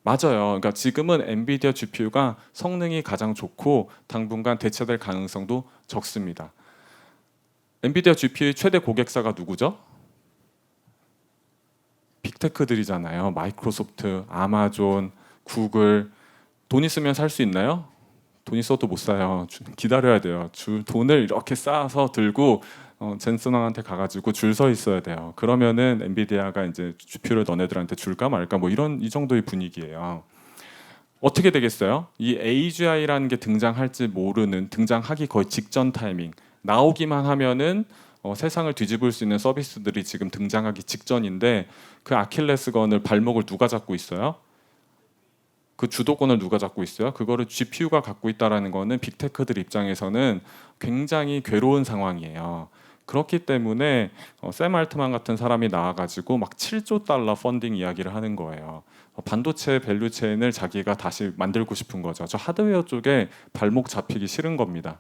맞아요. 그러니까 지금은 엔비디아 GPU가 성능이 가장 좋고 당분간 대체될 가능성도 적습니다. 엔비디아 GPU의 최대 고객사가 누구죠? 빅테크들이잖아요. 마이크로소프트, 아마존, 구글. 돈 있으면 살 수 있나요? 돈 있어도 못 사요. 기다려야 돼요. 돈을 이렇게 쌓아서 들고 젠슨왕한테 가가지고 줄 서 있어야 돼요. 그러면은 엔비디아가 이제 GPU를 너네들한테 줄까 말까 뭐 이 정도의 분위기예요. 어떻게 되겠어요? 이 AGI라는 게 등장할지 모르는, 등장하기 거의 직전 타이밍, 나오기만 하면은 세상을 뒤집을 수 있는 서비스들이 지금 등장하기 직전인데 그 아킬레스건을 발목을 누가 잡고 있어요? 그 주도권을 누가 잡고 있어요? 그거를 GPU가 갖고 있다라는 거는 빅테크들 입장에서는 굉장히 괴로운 상황이에요. 그렇기 때문에 샘 알트만 같은 사람이 나와가지고 막 7조 달러 펀딩 이야기를 하는 거예요. 반도체 밸류 체인을 자기가 다시 만들고 싶은 거죠. 저 하드웨어 쪽에 발목 잡히기 싫은 겁니다.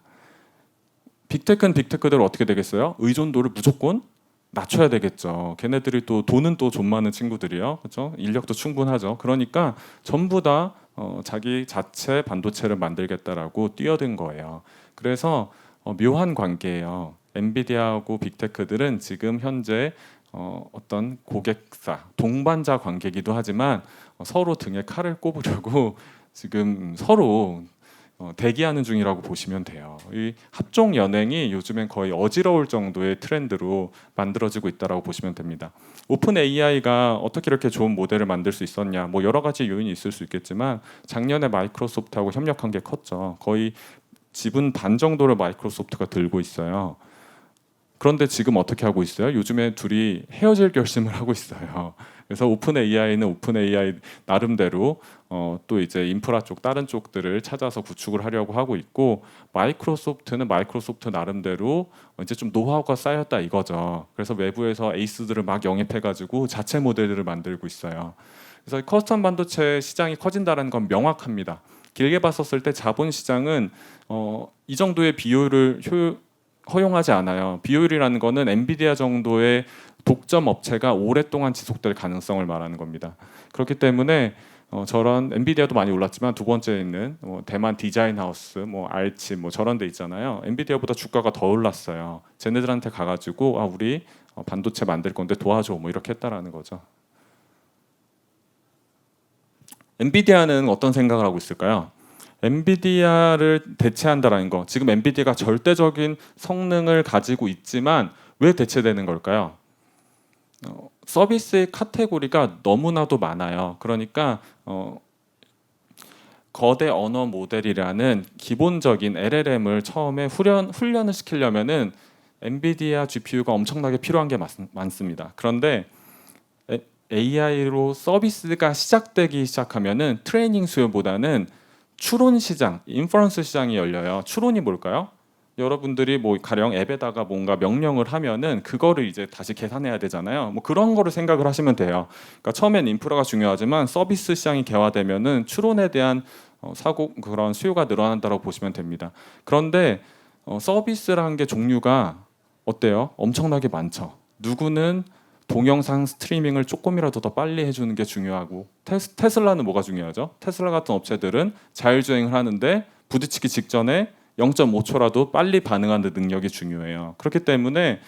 빅테크는 빅테크대로 어떻게 되겠어요? 의존도를 무조건 낮춰야 되겠죠. 걔네들이 또 돈은 또 좀 많은 친구들이요, 그렇죠? 인력도 충분하죠. 그러니까 전부 다 자기 자체 반도체를 만들겠다라고 뛰어든 거예요. 그래서 묘한 관계예요. 엔비디아하고 빅테크들은 지금 현재 어떤 고객사, 동반자 관계이기도 하지만 서로 등에 칼을 꼽으려고 지금 서로 대기하는 중이라고 보시면 돼요. 이 합종 연행이 요즘엔 거의 어지러울 정도의 트렌드로 만들어지고 있다라고 보시면 됩니다. 오픈 AI가 어떻게 이렇게 좋은 모델을 만들 수 있었냐? 뭐 여러 가지 요인이 있을 수 있겠지만 작년에 마이크로소프트하고 협력한 게 컸죠. 거의 지분 반 정도를 마이크로소프트가 들고 있어요. 그런데 지금 어떻게 하고 있어요? 요즘에 둘이 헤어질 결심을 하고 있어요. 그래서 오픈 AI는 오픈 AI 나름대로 또 이제 인프라 쪽 다른 쪽들을 찾아서 구축을 하려고 하고 있고, 마이크로소프트는 마이크로소프트 나름대로 이제 좀 노하우가 쌓였다 이거죠. 그래서 외부에서 에이스들을 막 영입해가지고 자체 모델들을 만들고 있어요. 그래서 커스텀 반도체 시장이 커진다는 건 명확합니다. 길게 봤었을 때 자본 시장은 이 정도의 비율을 허용하지 않아요. 비율이라는 거는 엔비디아 정도의 독점 업체가 오랫동안 지속될 가능성을 말하는 겁니다. 그렇기 때문에 저런 엔비디아도 많이 올랐지만 두 번째에 있는 대만 디자인 하우스, 알치 저런 데 있잖아요. 엔비디아보다 주가가 더 올랐어요. 쟤네들한테 가가지고 우리 반도체 만들 건데 도와줘 이렇게 했다라는 거죠. 엔비디아는 어떤 생각을 하고 있을까요? 엔비디아를 대체한다라는 거. 지금 엔비디아가 절대적인 성능을 가지고 있지만 왜 대체되는 걸까요? 서비스의 카테고리가 너무나도 많아요. 그러니까 거대 언어 모델이라는 기본적인 LLM을 처음에 훈련을 시키려면은 엔비디아 GPU가 엄청나게 필요한 게 많습니다. 그런데 AI로 서비스가 시작되기 시작하면은 트레이닝 수요보다는 추론 시장, 인퍼런스 시장이 열려요. 추론이 뭘까요? 여러분들이 가령 앱에다가 뭔가 명령을 하면은 그거를 이제 다시 계산해야 되잖아요. 그런 거를 생각을 하시면 돼요. 그러니까 처음엔 인프라가 중요하지만 서비스 시장이 개화되면은 추론에 대한 그런 수요가 늘어난다고 보시면 됩니다. 그런데 서비스라는 게 종류가 어때요? 엄청나게 많죠. 누구는 동영상 스트리밍을 조금이라도 더 빨리 해주는 게 중요하고, 테슬라는 뭐가 중요하죠? 테슬라 같은 업체들은 자율주행을 하는데 부딪히기 직전에 0.5초라도 빨리 반응하는 능력이 중요해요. 그렇기 때문에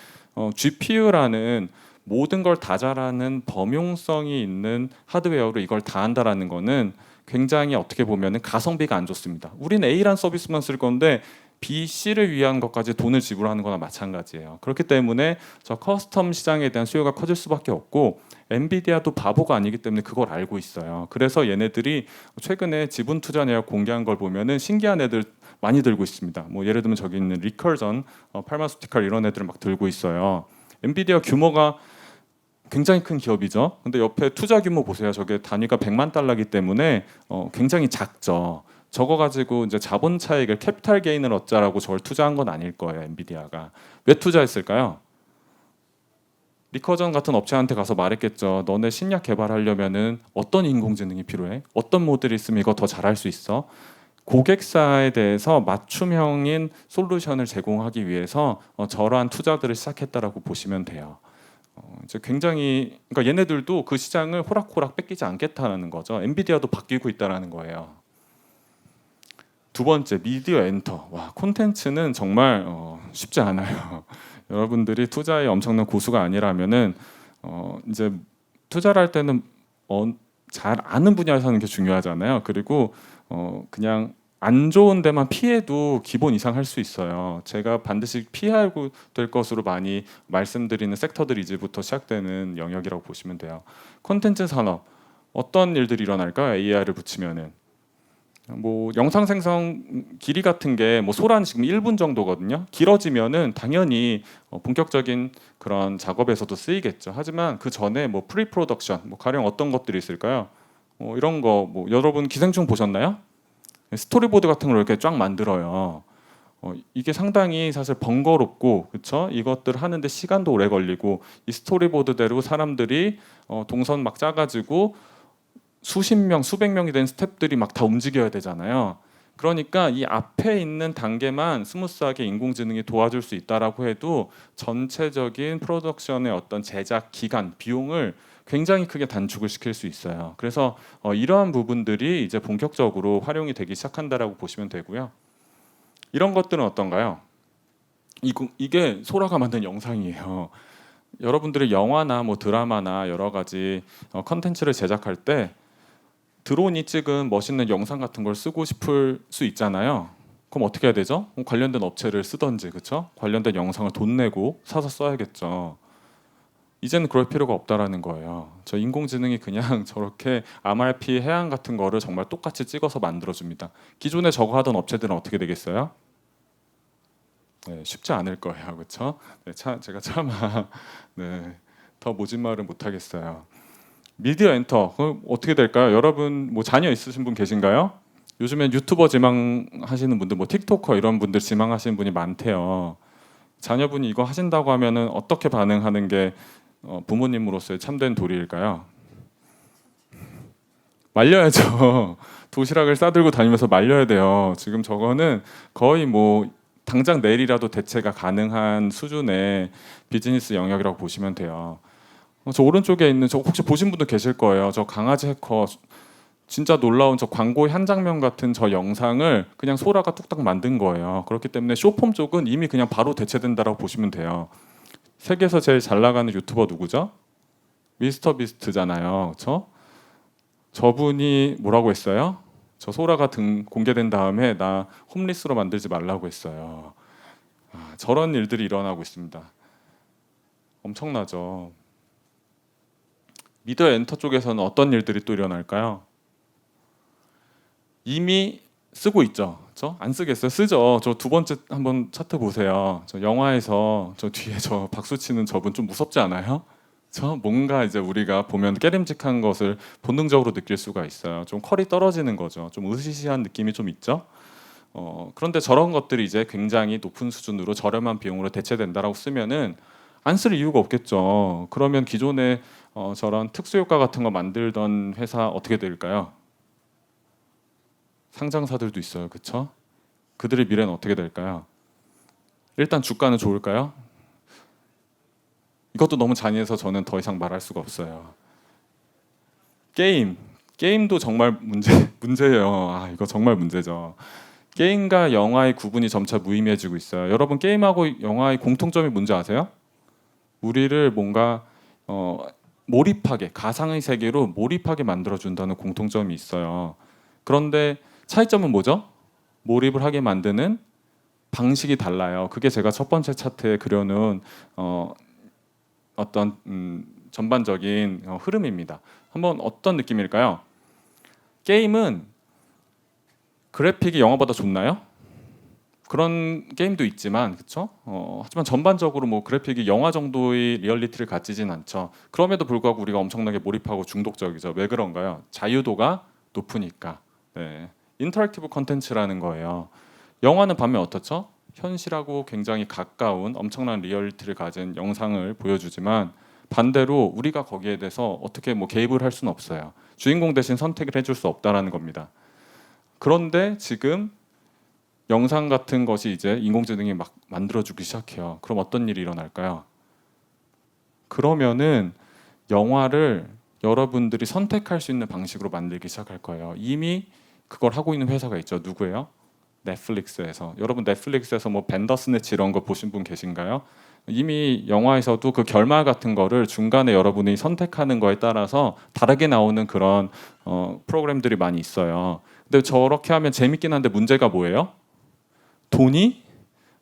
GPU라는 모든 걸 다 잘하는 범용성이 있는 하드웨어로 이걸 다 한다라는 거는 굉장히 어떻게 보면 가성비가 안 좋습니다. 우린 A란 서비스만 쓸 건데 B, C를 위한 것까지 돈을 지불하는 거나 마찬가지예요. 그렇기 때문에 저 커스텀 시장에 대한 수요가 커질 수밖에 없고, 엔비디아도 바보가 아니기 때문에 그걸 알고 있어요. 그래서 얘네들이 최근에 지분 투자 내역 공개한 걸 보면은 신기한 애들 많이 들고 있습니다. 예를 들면 저기 있는 리커전, 팔마스티칼 이런 애들 막 들고 있어요. 엔비디아 규모가 굉장히 큰 기업이죠. 근데 옆에 투자 규모 보세요. 저게 단위가 100만 달러이기 때문에 굉장히 작죠. 저거 가지고 이제 자본 차익을 캐피탈 게인을 얻자라고 저걸 투자한 건 아닐 거예요. 엔비디아가 왜 투자했을까요? 리커전 같은 업체한테 가서 말했겠죠. 너네 신약 개발하려면은 어떤 인공지능이 필요해? 어떤 모델이 있으면 이거 더 잘할 수 있어? 고객사에 대해서 맞춤형인 솔루션을 제공하기 위해서 저러한 투자들을 시작했다라고 보시면 돼요. 이제 굉장히 그러니까 얘네들도 그 시장을 호락호락 뺏기지 않겠다는 거죠. 엔비디아도 바뀌고 있다라는 거예요. 두 번째 미디어 엔터. 와, 콘텐츠는 정말 쉽지 않아요. 여러분들이 투자에 엄청난 고수가 아니라면은 이제 투자를 할 때는 잘 아는 분야에서 하는 게 중요하잖아요. 그리고 그냥 안 좋은 데만 피해도 기본 이상 할 수 있어요. 제가 반드시 피해야 될 것으로 많이 말씀드리는 섹터들이 이제부터 시작되는 영역이라고 보시면 돼요. 콘텐츠 산업 어떤 일들이 일어날까요? AI를 붙이면은 뭐 영상 생성 길이 같은 게 뭐 소란 지금 1분 정도거든요. 길어지면은 당연히 본격적인 그런 작업에서도 쓰이겠죠. 하지만 그 전에 뭐 프리 프로덕션 뭐 가령 어떤 것들이 있을까요? 이런 거 뭐 여러분 기생충 보셨나요? 스토리보드 같은 걸 이렇게 쫙 만들어요. 이게 상당히 사실 번거롭고 그렇죠? 이것들 하는데 시간도 오래 걸리고 이 스토리보드대로 사람들이 동선 막 짜가지고 수십 명, 수백 명이 된 스텝들이 막 다 움직여야 되잖아요. 그러니까 이 앞에 있는 단계만 스무스하게 인공지능이 도와줄 수 있다라고 해도 전체적인 프로덕션의 어떤 제작 기간, 비용을 굉장히 크게 단축을 시킬 수 있어요. 그래서 이러한 부분들이 이제 본격적으로 활용이 되기 시작한다라고 보시면 되고요. 이런 것들은 어떤가요? 이게 소라가 만든 영상이에요. 여러분들이 영화나 뭐 드라마나 여러 가지 컨텐츠를 제작할 때 드론이 찍은 멋있는 영상 같은 걸 쓰고 싶을 수 있잖아요. 그럼 어떻게 해야 되죠? 관련된 업체를 쓰던지 그렇죠? 관련된 영상을 돈 내고 사서 써야겠죠. 이제는 그럴 필요가 없다라는 거예요. 저 인공지능이 그냥 저렇게 MRP 해안 같은 거를 정말 똑같이 찍어서 만들어줍니다. 기존에 저거 하던 업체들은 어떻게 되겠어요? 네, 쉽지 않을 거예요, 그렇죠? 네, 제가 차마 더 모진 말을 못 하겠어요. 미디어 엔터 어떻게 될까요? 여러분 뭐 자녀 있으신 분 계신가요? 요즘엔 유튜버 지망하시는 분들, 뭐 틱토커 이런 분들 지망하시는 분이 많대요. 자녀분이 이거 하신다고 하면은 어떻게 반응하는 게 부모님으로서의 참된 도리일까요? 말려야죠. 도시락을 싸들고 다니면서 말려야 돼요. 지금 저거는 거의 뭐 당장 내일이라도 대체가 가능한 수준의 비즈니스 영역이라고 보시면 돼요. 저 오른쪽에 있는 저 혹시 보신 분도 계실 거예요. 저 강아지 해커 진짜 놀라운 저 광고의 한 장면 같은 저 영상을 그냥 소라가 뚝딱 만든 거예요. 그렇기 때문에 쇼폼 쪽은 이미 그냥 바로 대체된다라고 보시면 돼요. 세계에서 제일 잘 나가는 유튜버 누구죠? 미스터 비스트잖아요. 그렇죠? 저분이 뭐라고 했어요? 저 소라가 공개된 다음에 나 홈리스로 만들지 말라고 했어요. 저런 일들이 일어나고 있습니다. 엄청나죠. 미디어 엔터 쪽에서는 어떤 일들이 또 일어날까요? 이미 쓰고 있죠. 저 안 쓰겠어요? 쓰죠. 저 두 번째 한번 차트 보세요. 저 영화에서 저 뒤에 저 박수 치는 저분 좀 무섭지 않아요? 저 뭔가 이제 우리가 보면 깨림직한 것을 본능적으로 느낄 수가 있어요. 좀 컬이 떨어지는 거죠. 좀 으시시한 느낌이 좀 있죠. 그런데 저런 것들이 이제 굉장히 높은 수준으로 저렴한 비용으로 대체된다라고 쓰면은 안 쓸 이유가 없겠죠. 그러면 기존에 저런 특수효과 같은 거 만들던 회사 어떻게 될까요? 상장사들도 있어요, 그렇죠? 그들의 미래는 어떻게 될까요? 일단 주가는 좋을까요? 이것도 너무 잔인해서 저는 더 이상 말할 수가 없어요. 게임도 정말 문제예요. 이거 정말 문제죠. 게임과 영화의 구분이 점차 무의미해지고 있어요. 여러분 게임하고 영화의 공통점이 뭔지 아세요? 우리를 뭔가 몰입하게 가상의 세계로 몰입하게 만들어준다는 공통점이 있어요. 그런데 차이점은 뭐죠? 몰입을 하게 만드는 방식이 달라요. 그게 제가 첫 번째 차트에 그려놓은 어떤 전반적인 흐름입니다. 한번 어떤 느낌일까요? 게임은 그래픽이 영화보다 좋나요? 그런 게임도 있지만 그렇죠? 하지만 전반적으로 뭐 그래픽이 영화 정도의 리얼리티를 갖지진 않죠. 그럼에도 불구하고 우리가 엄청나게 몰입하고 중독적이죠. 왜 그런가요? 자유도가 높으니까. 네. 인터랙티브 컨텐츠라는 거예요. 영화는 반면 어떻죠? 현실하고 굉장히 가까운 엄청난 리얼리티를 가진 영상을 보여주지만 반대로 우리가 거기에 대해서 어떻게 뭐 개입을 할 수는 없어요. 주인공 대신 선택을 해줄 수 없다라는 겁니다. 그런데 지금 영상 같은 것이 이제 인공지능이 막 만들어주기 시작해요. 그럼 어떤 일이 일어날까요? 그러면은 영화를 여러분들이 선택할 수 있는 방식으로 만들기 시작할 거예요. 이미 그걸 하고 있는 회사가 있죠. 누구예요? 넷플릭스에서. 여러분 넷플릭스에서 뭐 벤더스네치 이런 거 보신 분 계신가요? 이미 영화에서도 그 결말 같은 거를 중간에 여러분이 선택하는 거에 따라서 다르게 나오는 그런 프로그램들이 많이 있어요. 근데 저렇게 하면 재밌긴 한데 문제가 뭐예요? 돈이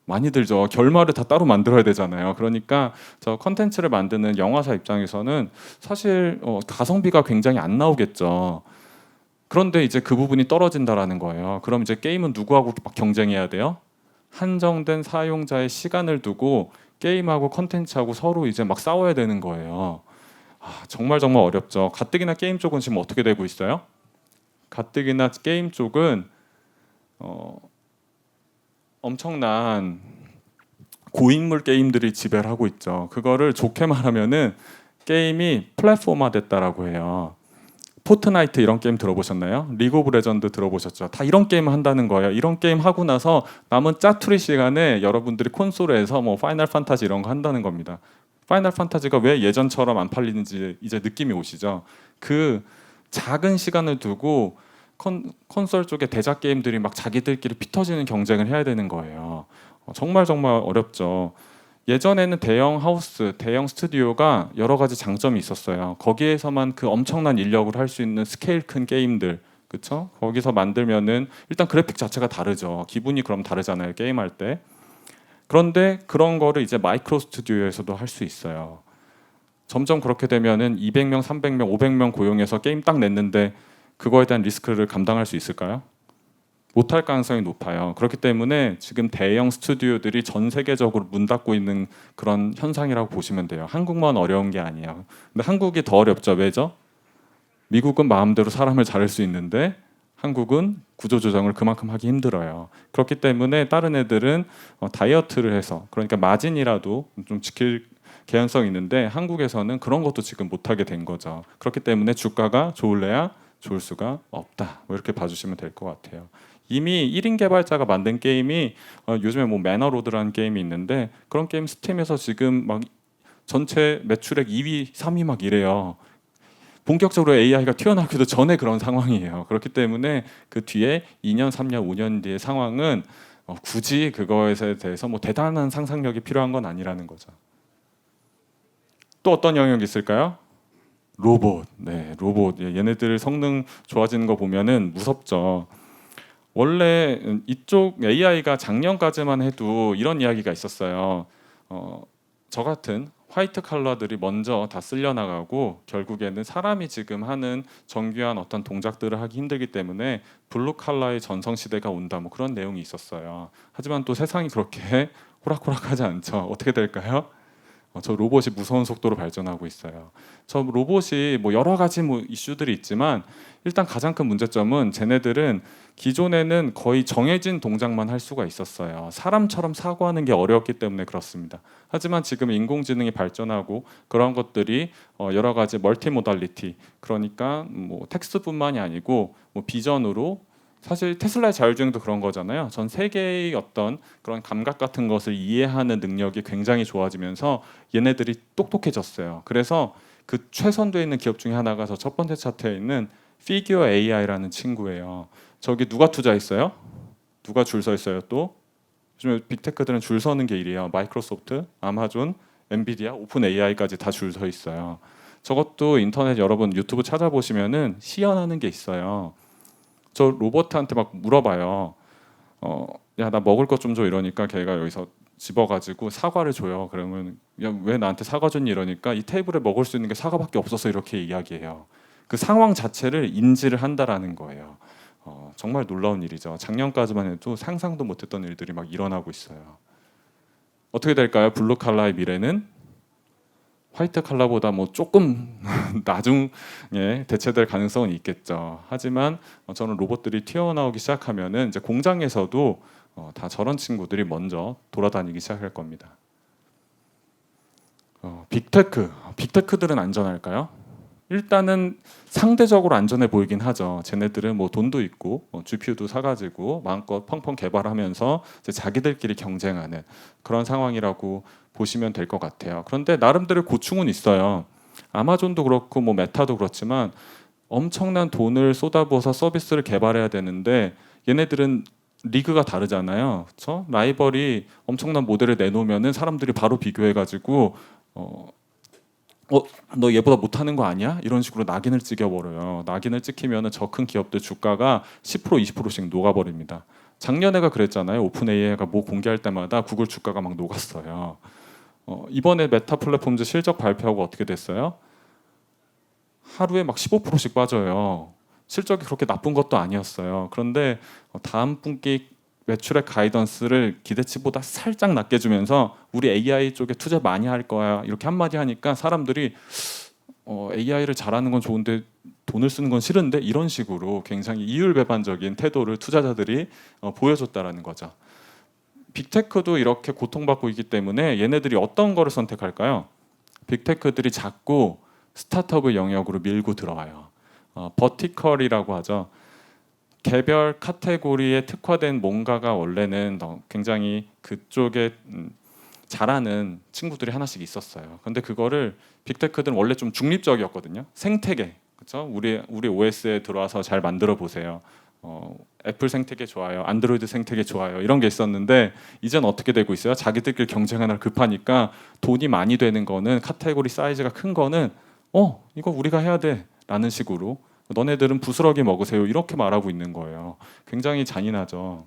많이 들죠. 결말을 다 따로 만들어야 되잖아요. 그러니까 저 컨텐츠를 만드는 영화사 입장에서는 사실 가성비가 굉장히 안 나오겠죠. 그런데 이제 그 부분이 떨어진다라는 거예요. 그럼 이제 게임은 누구하고 막 경쟁해야 돼요? 한정된 사용자의 시간을 두고 게임하고 컨텐츠하고 서로 이제 막 싸워야 되는 거예요. 정말 어렵죠. 가뜩이나 게임 쪽은 지금 어떻게 되고 있어요? 가뜩이나 게임 쪽은 엄청난 고인물 게임들이 지배를 하고 있죠. 그거를 좋게 말하면은 게임이 플랫폼화 됐다라고 해요. 포트나이트 이런 게임 들어보셨나요? 리그 오브 레전드 들어보셨죠? 다 이런 게임 한다는 거예요. 이런 게임 하고 나서 남은 짜투리 시간에 여러분들이 콘솔에서 뭐 파이널 판타지 이런 거 한다는 겁니다. 파이널 판타지가 왜 예전처럼 안 팔리는지 이제 느낌이 오시죠? 그 작은 시간을 두고 콘솔 쪽에 대작 게임들이 막 자기들끼리 피 터지는 경쟁을 해야 되는 거예요. 정말 어렵죠. 예전에는 대형 하우스, 대형 스튜디오가 여러 가지 장점이 있었어요. 거기에서만 그 엄청난 인력을 할 수 있는 스케일 큰 게임들, 그렇죠? 거기서 만들면은 일단 그래픽 자체가 다르죠. 기분이 그럼 다르잖아요. 게임할 때. 그런데 그런 거를 이제 마이크로 스튜디오에서도 할 수 있어요. 점점 그렇게 되면은 200명, 300명, 500명 고용해서 게임 딱 냈는데 그거에 대한 리스크를 감당할 수 있을까요? 못할 가능성이 높아요. 그렇기 때문에 지금 대형 스튜디오들이 전 세계적으로 문 닫고 있는 그런 현상이라고 보시면 돼요. 한국만 어려운 게 아니에요. 근데 한국이 더 어렵죠. 왜죠? 미국은 마음대로 사람을 자를 수 있는데 한국은 구조조정을 그만큼 하기 힘들어요. 그렇기 때문에 다른 애들은 다이어트를 해서 그러니까 마진이라도 좀 지킬 개연성이 있는데 한국에서는 그런 것도 지금 못하게 된 거죠. 그렇기 때문에 주가가 좋을래야 좋을 수가 없다. 뭐 이렇게 봐주시면 될 것 같아요. 이미 1인 개발자가 만든 게임이 요즘에 뭐 매너로드라는 게임이 있는데 그런 게임 스팀에서 지금 막 전체 매출액 2위, 3위 막 이래요. 본격적으로 AI가 튀어나오기도 전에 그런 상황이에요. 그렇기 때문에 그 뒤에 2년, 3년, 5년 뒤의 상황은 굳이 그거에 대해서 뭐 대단한 상상력이 필요한 건 아니라는 거죠. 또 어떤 영역이 있을까요? 로봇. 네, 로봇. 얘네들 성능 좋아지는 거 보면은 무섭죠. 원래 이쪽 AI가 작년까지만 해도 이런 이야기가 있었어요. 저 같은 화이트 칼라들이 먼저 다 쓸려나가고 결국에는 사람이 지금 하는 정교한 어떤 동작들을 하기 힘들기 때문에 블루 칼라의 전성 시대가 온다. 뭐 그런 내용이 있었어요. 하지만 또 세상이 그렇게 호락호락하지 않죠. 어떻게 될까요? 저 로봇이 무서운 속도로 발전하고 있어요. 저 로봇이 뭐 여러 가지 뭐 이슈들이 있지만 일단 가장 큰 문제점은 쟤네들은 기존에는 거의 정해진 동작만 할 수가 있었어요. 사람처럼 사고하는 게 어려웠기 때문에 그렇습니다. 하지만 지금 인공지능이 발전하고 그런 것들이 여러 가지 멀티모달리티, 그러니까 뭐 텍스트뿐만이 아니고 뭐 비전으로, 사실 테슬라의 자율주행도 그런 거잖아요. 전 세계의 어떤 그런 감각 같은 것을 이해하는 능력이 굉장히 좋아지면서 얘네들이 똑똑해졌어요. 그래서 그 최선도에 있는 기업 중에 하나가 저 첫 번째 차트에 있는 피규어 AI라는 친구예요. 저기 누가 투자했어요? 누가 줄 서 있어요? 또 요즘에 빅테크들은 줄 서는 게 일이에요. 마이크로소프트, 아마존, 엔비디아, 오픈 AI까지 다 줄 서 있어요. 저것도 인터넷 여러분 유튜브 찾아보시면은 시연하는 게 있어요. 저 로봇한테 막 물어봐요. 야, 나 먹을 것 좀 줘 이러니까 걔가 여기서 집어가지고 사과를 줘요. 그러면 야, 왜 나한테 사과 줬니 이러니까 이 테이블에 먹을 수 있는 게 사과밖에 없어서 이렇게 이야기해요. 그 상황 자체를 인지를 한다라는 거예요. 정말 놀라운 일이죠. 작년까지만 해도 상상도 못했던 일들이 막 일어나고 있어요. 어떻게 될까요? 블루 칼라의 미래는 화이트 칼라보다 뭐 조금 나중에 대체될 가능성은 있겠죠. 하지만 저는 로봇들이 튀어나오기 시작하면은 이제 공장에서도 다 저런 친구들이 먼저 돌아다니기 시작할 겁니다. 빅테크들은 안전할까요? 일단은 상대적으로 안전해 보이긴 하죠. 쟤네들은 뭐 돈도 있고 GPU도 사가지고 마음껏 펑펑 개발하면서 이제 자기들끼리 경쟁하는 그런 상황이라고 보시면 될 것 같아요. 그런데 나름대로 고충은 있어요. 아마존도 그렇고 뭐 메타도 그렇지만 엄청난 돈을 쏟아부어서 서비스를 개발해야 되는데 얘네들은 리그가 다르잖아요. 그렇죠? 라이벌이 엄청난 모델을 내놓으면은 사람들이 바로 비교해가지고 너 얘보다 못하는 거 아니야? 이런 식으로 낙인을 찍어버려요. 낙인을 찍히면은 저 큰 기업들 주가가 10% 20%씩 녹아버립니다. 작년에가 그랬잖아요. 오픈 AI가 뭐 공개할 때마다 구글 주가가 막 녹았어요. 이번에 메타 플랫폼즈 실적 발표하고 어떻게 됐어요? 하루에 막 15%씩 빠져요. 실적이 그렇게 나쁜 것도 아니었어요. 그런데 다음 분기 매출의 가이던스를 기대치보다 살짝 낮게 주면서 우리 AI 쪽에 투자 많이 할 거야 이렇게 한마디 하니까 사람들이 AI를 잘하는 건 좋은데 돈을 쓰는 건 싫은데 이런 식으로 굉장히 이율배반적인 태도를 투자자들이 보여줬다라는 거죠. 빅테크도 이렇게 고통받고 있기 때문에 얘네들이 어떤 거를 선택할까요? 빅테크들이 자꾸 스타트업의 영역으로 밀고 들어와요. 버티컬이라고 하죠. 개별 카테고리에 특화된 뭔가가 원래는 굉장히 그쪽에 잘하는 친구들이 하나씩 있었어요. 근데 그거를 빅테크들은 원래 좀 중립적이었거든요. 생태계, 그렇죠? 우리 OS에 들어와서 잘 만들어 보세요. 애플 생태계 좋아요, 안드로이드 생태계 좋아요 이런 게 있었는데 이젠 어떻게 되고 있어요? 자기들끼리 경쟁하느라 급하니까 돈이 많이 되는 거는 카테고리 사이즈가 큰 거는 이거 우리가 해야 돼라는 식으로 너네들은 부스러기 먹으세요 이렇게 말하고 있는 거예요. 굉장히 잔인하죠.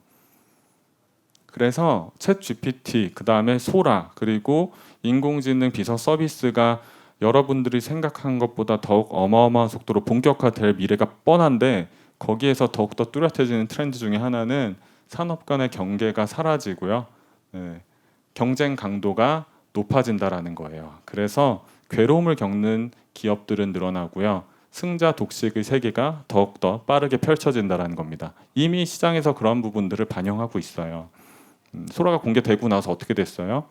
그래서 챗 GPT 그 다음에 소라 그리고 인공지능 비서 서비스가 여러분들이 생각한 것보다 더욱 어마어마한 속도로 본격화될 미래가 뻔한데 거기에서 더욱더 뚜렷해지는 트렌드 중에 하나는 산업 간의 경계가 사라지고요. 경쟁 강도가 높아진다라는 거예요. 그래서 괴로움을 겪는 기업들은 늘어나고요. 승자 독식의 세계가 더욱더 빠르게 펼쳐진다라는 겁니다. 이미 시장에서 그런 부분들을 반영하고 있어요. 소라가 공개되고 나서 어떻게 됐어요?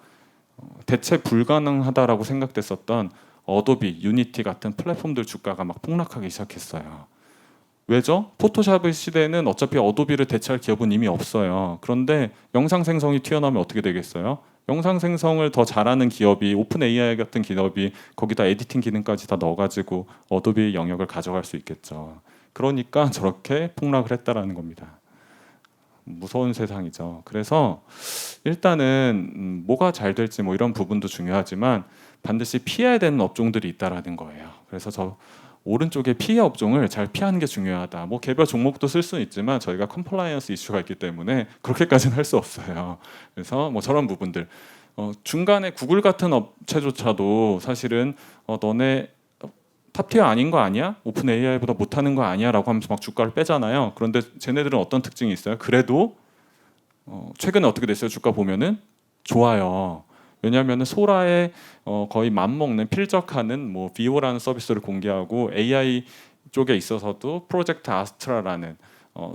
대체 불가능하다라고 생각됐었던 어도비, 유니티 같은 플랫폼들 주가가 막 폭락하기 시작했어요. 왜죠? 포토샵의 시대에는 어차피 어도비를 대체할 기업은 이미 없어요. 그런데 영상 생성이 튀어나오면 어떻게 되겠어요? 영상 생성을 더 잘하는 기업이 오픈 AI 같은 기업이 거기다 에디팅 기능까지 다 넣어가지고 어도비의 영역을 가져갈 수 있겠죠. 그러니까 저렇게 폭락을 했다라는 겁니다. 무서운 세상이죠. 그래서 일단은 뭐가 잘 될지 뭐 이런 부분도 중요하지만 반드시 피해야 되는 업종들이 있다라는 거예요. 그래서 저 오른쪽에 피해 업종을 잘 피하는 게 중요하다. 뭐 개별 종목도 쓸 수는 있지만 저희가 컴플라이언스 이슈가 있기 때문에 그렇게까지는 할 수 없어요. 그래서 뭐 저런 부분들 중간에 구글 같은 업체조차도 사실은 너네 탑티어 아닌 거 아니야? 오픈 AI보다 못하는 거 아니야?라고 하면서 막 주가를 빼잖아요. 그런데 쟤네들은 어떤 특징이 있어요? 그래도 최근에 어떻게 됐어요? 주가 보면은 좋아요. 왜냐하면 소라에 거의 맞먹는 필적하는 뭐 비오라는 서비스를 공개하고 AI 쪽에 있어서도 프로젝트 아스트라라는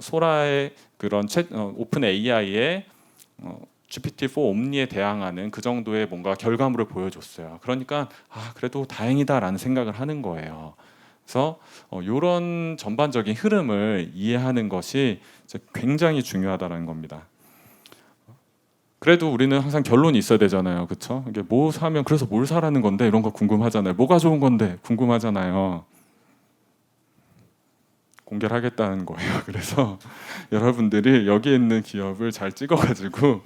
소라의 그런 오픈 AI의 GPT-4 옴니에 대항하는 그 정도의 뭔가 결과물을 보여줬어요. 그러니까 그래도 다행이다라는 생각을 하는 거예요. 그래서 이런 전반적인 흐름을 이해하는 것이 굉장히 중요하다는 겁니다. 그래도 우리는 항상 결론이 있어야 되잖아요, 그렇죠? 이게 뭐 사면 그래서 뭘 사라는 건데 이런 거 궁금하잖아요. 뭐가 좋은 건데 궁금하잖아요. 공개를 하겠다는 거예요. 그래서 여러분들이 여기 있는 기업을 잘 찍어가지고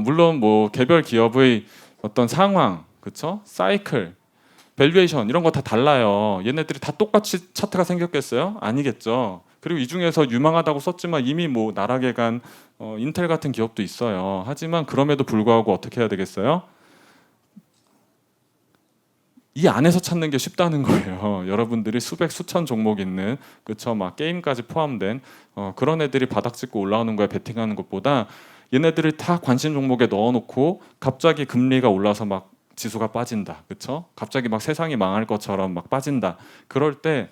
물론 뭐 개별 기업의 어떤 상황, 그렇죠? 사이클, 밸류에이션 이런 거 다 달라요. 얘네들이 다 똑같이 차트가 생겼겠어요? 아니겠죠. 그리고 이 중에서 유망하다고 썼지만 이미 뭐 나락에 간 인텔 같은 기업도 있어요. 하지만 그럼에도 불구하고 어떻게 해야 되겠어요? 이 안에서 찾는 게 쉽다는 거예요. 여러분들이 수백 수천 종목 있는 그쵸 막 게임까지 포함된 그런 애들이 바닥 찍고 올라오는 거에 베팅하는 것보다 얘네들을 다 관심 종목에 넣어놓고 갑자기 금리가 올라서 막 지수가 빠진다, 그쵸? 갑자기 막 세상이 망할 것처럼 막 빠진다. 그럴 때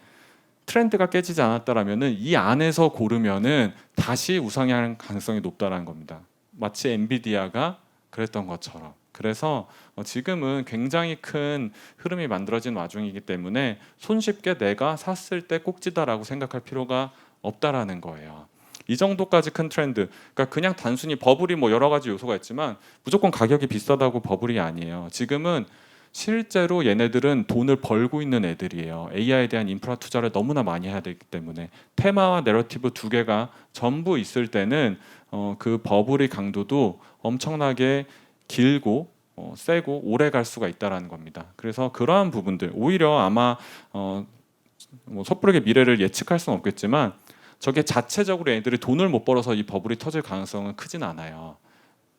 트렌드가 깨지지 않았다라면은 이 안에서 고르면은 다시 우상향할 가능성이 높다라는 겁니다. 마치 엔비디아가 그랬던 것처럼. 그래서 지금은 굉장히 큰 흐름이 만들어진 와중이기 때문에 손쉽게 내가 샀을 때 꼭지다라고 생각할 필요가 없다라는 거예요. 이 정도까지 큰 트렌드, 그러니까 그냥 단순히 버블이 뭐 여러 가지 요소가 있지만 무조건 가격이 비싸다고 버블이 아니에요. 지금은 실제로 얘네들은 돈을 벌고 있는 애들이에요. AI에 대한 인프라 투자를 너무나 많이 해야 되기 때문에 테마와 내러티브 두 개가 전부 있을 때는 그 버블의 강도도 엄청나게 길고 세고 오래 갈 수가 있다라는 겁니다. 그래서 그러한 부분들 오히려 아마 뭐 섣부르게 미래를 예측할 수는 없겠지만 저게 자체적으로 애들이 돈을 못 벌어서 이 버블이 터질 가능성은 크진 않아요.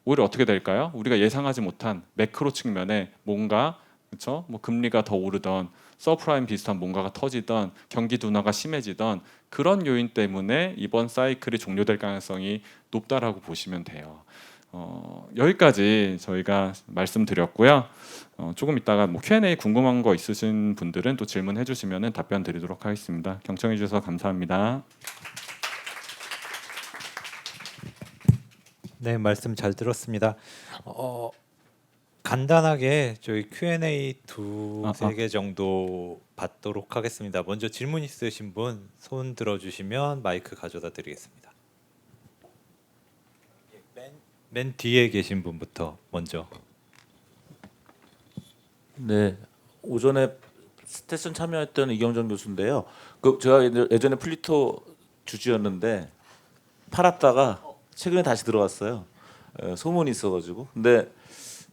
오히려 어떻게 될까요? 우리가 예상하지 못한 매크로 측면에 뭔가 그렇죠? 뭐 금리가 더 오르던 서프라임 비슷한 뭔가가 터지던 경기 둔화가 심해지던 그런 요인 때문에 이번 사이클이 종료될 가능성이 높다라고 보시면 돼요. 여기까지 저희가 말씀드렸고요. 조금 이따가 뭐 Q&A 궁금한 거 있으신 분들은 또 질문해 주시면 답변 드리도록 하겠습니다. 경청해 주셔서 감사합니다. 네, 말씀 잘 들었습니다. 간단하게 저희 Q&A 두세 개 정도 받도록 하겠습니다. 먼저 질문 있으신 분 손 들어주시면 마이크 가져다 드리겠습니다. 맨 뒤에 계신 분부터 먼저. 네, 오전에 스테슨 참여했던 이경정 교수인데요. 제가 예전에 플리토 주주였는데 팔았다가 최근에 다시 들어갔어요. 소문이 있어가지고. 근데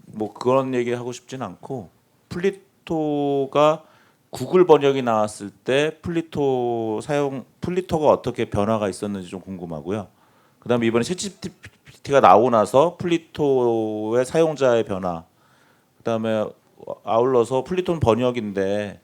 뭐 그런 얘기 하고 싶진 않고 플리토가 구글 번역이 나왔을 때 플리토가 어떻게 변화가 있었는지 좀 궁금하고요. 그다음에 이번에 챗GPT가 나오고 나서 플리토의 사용자의 변화. 그다음에 아울러서 플리토는 번역인데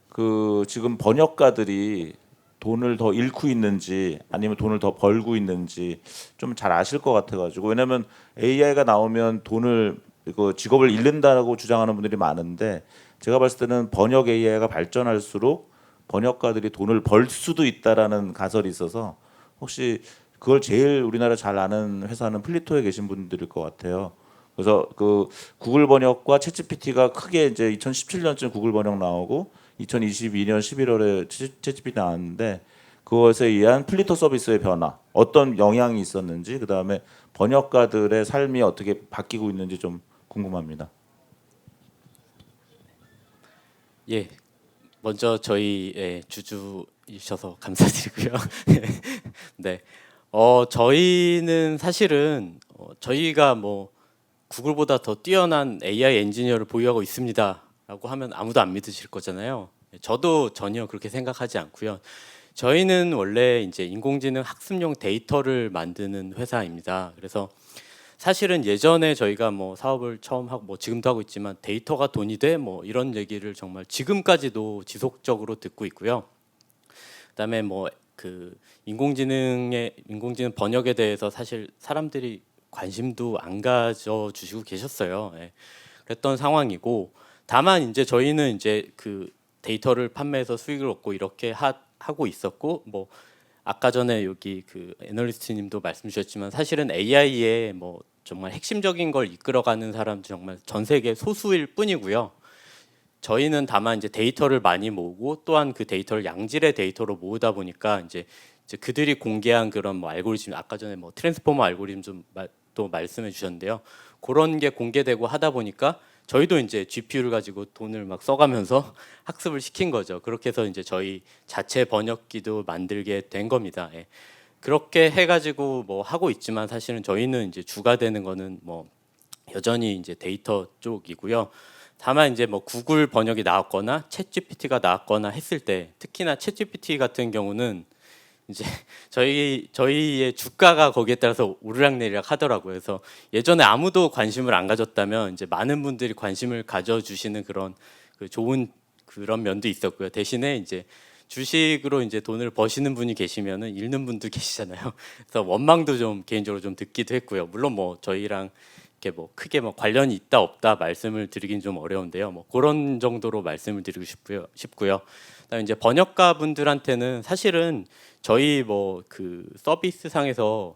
그 지금 번역가들이 돈을 더 잃고 있는지 아니면 돈을 더 벌고 있는지 좀 잘 아실 것 같아가지고 왜냐하면 AI가 나오면 돈을 이거 직업을 잃는다고 주장하는 분들이 많은데 제가 봤을 때는 번역 AI가 발전할수록 번역가들이 돈을 벌 수도 있다라는 가설이 있어서 혹시 그걸 제일 우리나라 잘 아는 회사는 플리토에 계신 분들일 것 같아요. 그래서 그 구글 번역과 챗GPT가 크게 이제 2017년쯤 구글 번역 나오고 2022년 11월에 챗GPT 나왔는데 그것에 의한 플리토 서비스의 변화, 어떤 영향이 있었는지 그다음에 번역가들의 삶이 어떻게 바뀌고 있는지 좀 궁금합니다. 예, 먼저 저희 주주이셔서 감사드리고요. 네, 저희는 사실은 저희가 뭐 구글보다 더 뛰어난 AI 엔지니어를 보유하고 있습니다라고 하면 아무도 안 믿으실 거잖아요. 저도 전혀 그렇게 생각하지 않고요. 저희는 원래 이제 인공지능 학습용 데이터를 만드는 회사입니다. 그래서 사실은 예전에 저희가 뭐 사업을 처음 하고 뭐 지금도 하고 있지만 데이터가 돈이 돼 뭐 이런 얘기를 정말 지금까지도 지속적으로 듣고 있고요. 그다음에 뭐 그 인공지능 번역에 대해서 사실 사람들이 관심도 안 가져 주시고 계셨어요. 예. 그랬던 상황이고 다만 이제 저희는 이제 그 데이터를 판매해서 수익을 얻고 이렇게 하고 있었고 뭐 아까 전에 여기 그 애널리스트님도 말씀 주셨지만 사실은 AI의 뭐 정말 핵심적인 걸 이끌어가는 사람도 정말 전 세계 소수일 뿐이고요. 저희는 다만 이제 데이터를 많이 모으고 또한 그 데이터를 양질의 데이터로 모으다 보니까 이제 그들이 공개한 그런 뭐 알고리즘 아까 전에 뭐 트랜스포머 알고리즘 좀 또 말씀해 주셨는데요. 그런 게 공개되고 하다 보니까 저희도 이제 GPU를 가지고 돈을 막 써가면서 학습을 시킨 거죠. 그렇게 해서 이제 저희 자체 번역기도 만들게 된 겁니다. 예. 그렇게 해가지고 뭐 하고 있지만 사실은 저희는 이제 주가 되는 거는 뭐 여전히 이제 데이터 쪽이고요. 다만 이제 뭐 구글 번역이 나왔거나 챗GPT가 나왔거나 했을 때 특히나 챗GPT 같은 경우는 이제 저희의 주가가 거기에 따라서 오르락내리락 하더라고요. 그래서 예전에 아무도 관심을 안 가졌다면 이제 많은 분들이 관심을 가져주시는 그런 그 좋은 그런 면도 있었고요. 대신에 이제 주식으로 이제 돈을 버시는 분이 계시면은 잃는 분도 계시잖아요. 그래서 원망도 좀 개인적으로 좀 듣기도 했고요. 물론 뭐 저희랑 이렇게 뭐 크게 뭐 관련이 있다 없다 말씀을 드리긴 좀 어려운데요. 뭐 그런 정도로 말씀을 드리고 싶고요. 그다음에 이제 번역가 분들한테는 사실은 저희 뭐 그 서비스 상에서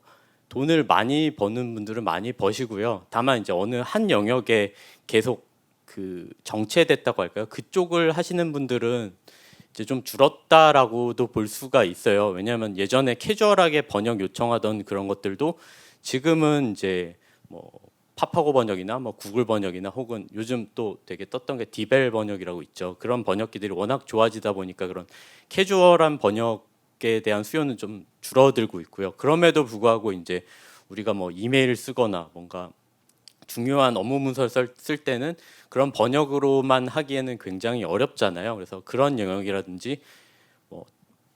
돈을 많이 버는 분들은 많이 버시고요. 다만 이제 어느 한 영역에 계속 그 정체됐다고 할까요? 그쪽을 하시는 분들은 이제 좀 줄었다라고도 볼 수가 있어요. 왜냐하면 예전에 캐주얼하게 번역 요청하던 그런 것들도 지금은 이제 뭐 파파고 번역이나 뭐 구글 번역이나 혹은 요즘 또 되게 떴던 게 디벨 번역이라고 있죠. 그런 번역기들이 워낙 좋아지다 보니까 그런 캐주얼한 번역에 대한 수요는 좀 줄어들고 있고요. 그럼에도 불구하고 이제 우리가 뭐 이메일을 쓰거나 뭔가 중요한 업무 문서를 쓸 때는 그런 번역으로만 하기에는 굉장히 어렵잖아요. 그래서 그런 영역이라든지 뭐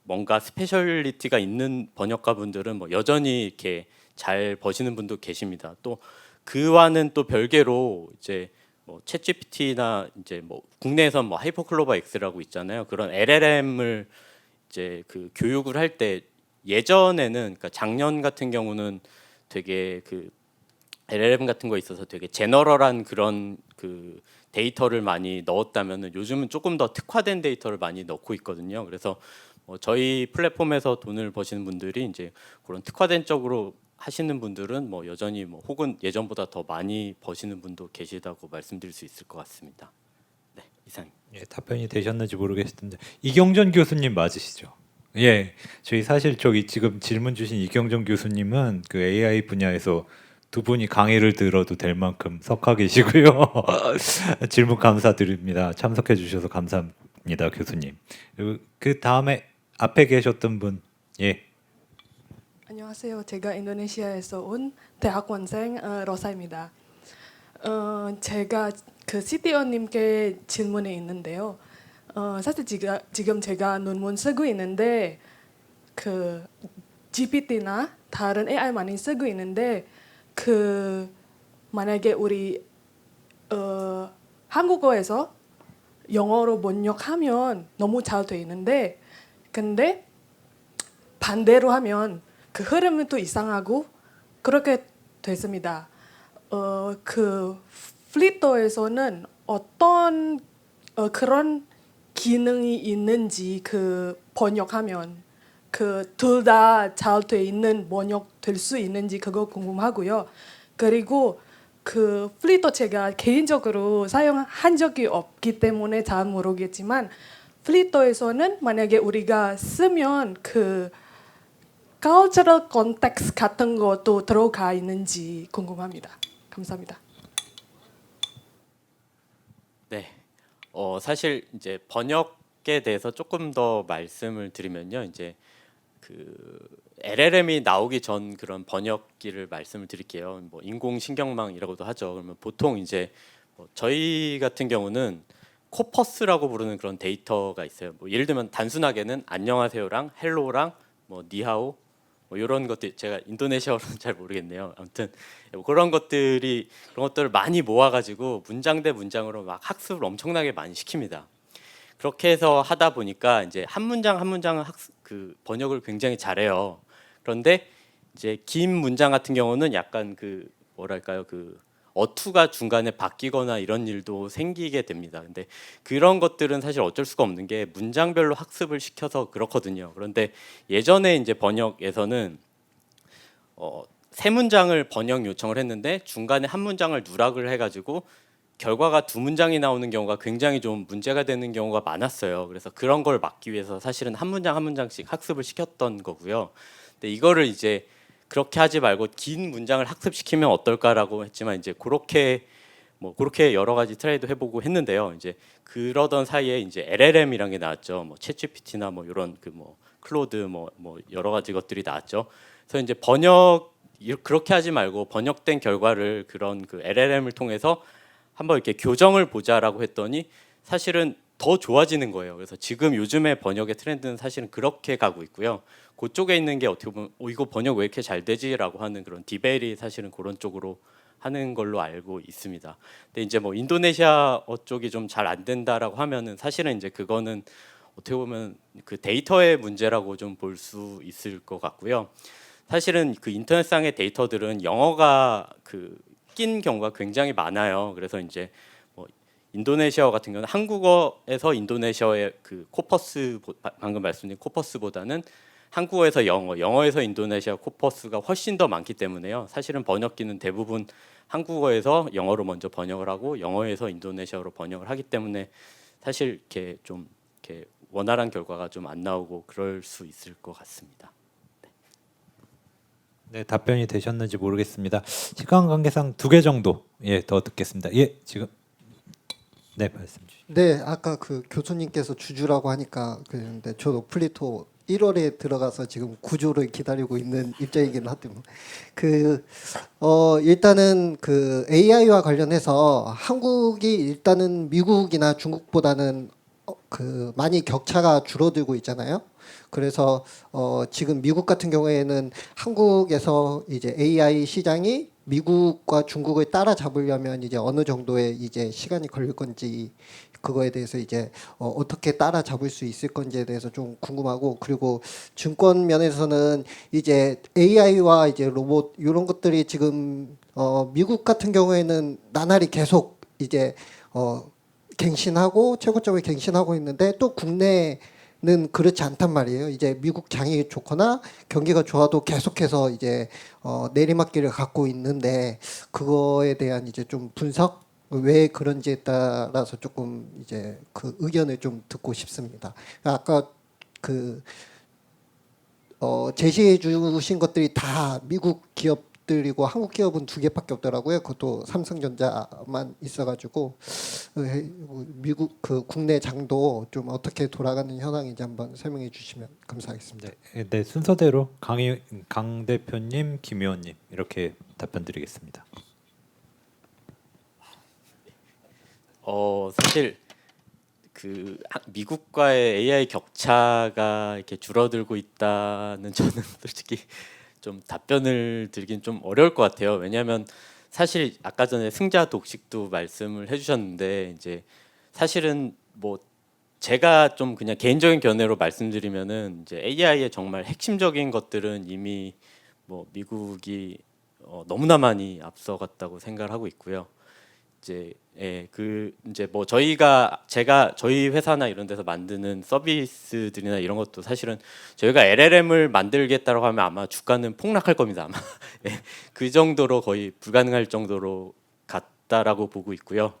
뭔가 스페셜리티가 있는 번역가분들은 뭐 여전히 이렇게 잘 버시는 분도 계십니다. 또 그와는 또 별개로 이제 뭐 챗GPT나 이제 뭐 국내에선 뭐 하이퍼클로바 X라고 있잖아요. 그런 LLM을 이제 그 교육을 할 때 예전에는 그러니까 작년 같은 경우는 되게 그 LLM 같은 거 있어서 되게 제너럴한 그런 그 데이터를 많이 넣었다면은 요즘은 조금 더 특화된 데이터를 많이 넣고 있거든요. 그래서 저희 플랫폼에서 돈을 버시는 분들이 이제 그런 특화된 쪽으로 하시는 분들은 뭐 여전히 뭐 혹은 예전보다 더 많이 버시는 분도 계시다고 말씀드릴 수 있을 것 같습니다. 네, 이상. 예, 답변이 되셨는지 모르겠는데 이경전 교수님 맞으시죠? 예, 저희 사실 저기 지금 질문 주신 이경전 교수님은 그 AI 분야에서 두 분이 강의를 들어도 될 만큼 석하 계시고요. 질문 감사드립니다. 참석해 주셔서 감사합니다, 교수님. 그리고 그 다음에 앞에 계셨던 분, 예, 안녕하세요. 제가 인도네시아에서 온 대학원생 러사입니다. 제가 그 CTO님께 질문이 있는데요. 사실 지금 제가 논문 쓰고 있는데 그 GPT나 다른 AI 많이 쓰고 있는데 그 만약에 우리 한국어에서 영어로 번역하면 너무 잘 돼 있는데 근데 반대로 하면 그 흐름은 또 이상하고 그렇게 됐습니다. 그 플리터에서는 어떤 그런 기능이 있는지 그 번역하면 그 둘 다 잘 돼 있는 번역 될 수 있는지 그거 궁금하고요. 그리고 그 플리터 제가 개인적으로 사용한 적이 없기 때문에 잘 모르겠지만 플리터에서는 만약에 우리가 쓰면 그 cultural context 같은 것도 들어가 있는지 궁금합니다. 감사합니다. 네. 사실 이제 번역에 대해서 조금 더 말씀을 드리면요. 이제 그 LLM이 나오기 전 그런 번역기를 말씀을 드릴게요. 뭐 인공신경망이라고도 하죠. 그러면 보통 이제 뭐 저희 같은 경우는 코퍼스라고 부르는 그런 데이터가 있어요. 뭐 예를 들면 단순하게는 안녕하세요랑 헬로랑 뭐 니하오 뭐 이런 것들 제가 인도네시아어는 잘 모르겠네요. 아무튼 뭐 그런 것들을 많이 모아가지고 문장 대 문장으로 막 학습을 엄청나게 많이 시킵니다. 그렇게 해서 하다 보니까 이제 한 문장 한 문장은 그 번역을 굉장히 잘해요. 그런데 이제 긴 문장 같은 경우는 약간 그 뭐랄까요 그 어투가 중간에 바뀌거나 이런 일도 생기게 됩니다. 근데 그런 것들은 사실 어쩔 수가 없는 게 문장별로 학습을 시켜서 그렇거든요. 그런데 예전에 이제 번역에서는 세 문장을 번역 요청을 했는데 중간에 한 문장을 누락을 해가지고 결과가 두 문장이 나오는 경우가 굉장히 좀 문제가 되는 경우가 많았어요. 그래서 그런 걸 막기 위해서 사실은 한 문장 한 문장씩 학습을 시켰던 거고요. 근데 이거를 이제 그렇게 하지 말고 긴 문장을 학습시키면 어떨까라고 했지만 이제 그렇게 여러 가지 트라이도 해보고 했는데요. 이제 그러던 사이에 이제 LLM이란 게 나왔죠. 뭐 챗GPT나 뭐 이런 그 뭐 클로드 뭐 여러 가지 것들이 나왔죠. 그래서 이제 그렇게 하지 말고 번역된 결과를 그런 그 LLM을 통해서 한번 이렇게 교정을 보자라고 했더니 사실은 더 좋아지는 거예요. 그래서 지금 요즘의 번역의 트렌드는 사실은 그렇게 가고 있고요. 그쪽에 있는 게 어떻게 보면 이거 번역 왜 이렇게 잘 되지라고 하는 그런 디벨이 사실은 그런 쪽으로 하는 걸로 알고 있습니다. 근데 이제 뭐 인도네시아어 쪽이 좀 잘 안 된다라고 하면은 사실은 이제 그거는 어떻게 보면 그 데이터의 문제라고 좀 볼 수 있을 것 같고요. 사실은 그 인터넷상의 데이터들은 영어가 그 낀 경우가 굉장히 많아요. 그래서 이제 뭐 인도네시아어 같은 경우는 한국어에서 인도네시아어의 그 코퍼스 방금 말씀드린 코퍼스보다는 한국어에서 영어, 영어에서 인도네시아 코퍼스가 훨씬 더 많기 때문에요. 사실은 번역기는 대부분 한국어에서 영어로 먼저 번역을 하고 영어에서 인도네시아로 번역을 하기 때문에 사실 이렇게 좀 이렇게 원활한 결과가 좀 안 나오고 그럴 수 있을 것 같습니다. 네, 답변이 되셨는지 모르겠습니다. 시간 관계상 2개 정도 더 듣겠습니다. 지금 네, 말씀 주시죠. 네, 아까 그 교수님께서 주주라고 하니까 그런데 저도 플리토 1월에 들어가서 지금 구조를 기다리고 있는 입장이긴 하지만 일단은 그 AI와 관련해서 한국이 일단은 미국이나 중국보다는 그 많이 격차가 줄어들고 있잖아요. 그래서 지금 미국 같은 경우에는 한국에서 이제 AI 시장이 미국과 중국을 따라잡으려면 이제 어느 정도의 이제 시간이 걸릴 건지 그거에 대해서 이제 어떻게 따라잡을 수 있을 건지에 대해서 좀 궁금하고, 그리고 증권 면에서는 이제 AI와 이제 로봇 이런 것들이 지금 미국 같은 경우에는 나날이 계속 이제 갱신하고 최고점을 갱신하고 있는데 또 국내는 그렇지 않단 말이에요. 이제 미국 장이 좋거나 경기가 좋아도 계속해서 이제 내리막길을 갖고 있는데 그거에 대한 이제 좀 분석, 왜 그런지에 따라서 조금 이제 그 의견을 좀 듣고 싶습니다. 아까 그 제시해 주신 것들이 다 미국 기업들이고 한국 기업은 2개밖에 없더라고요. 그것도 삼성전자만 있어가지고 미국 그 국내 장도 좀 어떻게 돌아가는 현황인지 한번 설명해 주시면 감사하겠습니다. 네, 순서대로 강 대표님, 김 의원님 이렇게 답변드리겠습니다. 사실 그 미국과의 AI 격차가 이렇게 줄어들고 있다는 저는 솔직히 좀 답변을 드리긴 좀 어려울 것 같아요. 왜냐하면 사실 아까 전에 승자 독식도 말씀을 해주셨는데 이제 사실은 뭐 제가 좀 그냥 개인적인 견해로 말씀드리면은 이제 AI의 정말 핵심적인 것들은 이미 뭐 미국이 너무나 많이 앞서갔다고 생각을 하고 있고요. 이제 이제 뭐 제가 저희 회사나 이런 데서 만드는 서비스들이나 이런 것도 사실은 저희가 LLM을 만들겠다라고 하면 아마 주가는 폭락할 겁니다. 아마 그 정도로 거의 불가능할 정도로 같다라고 보고 있고요.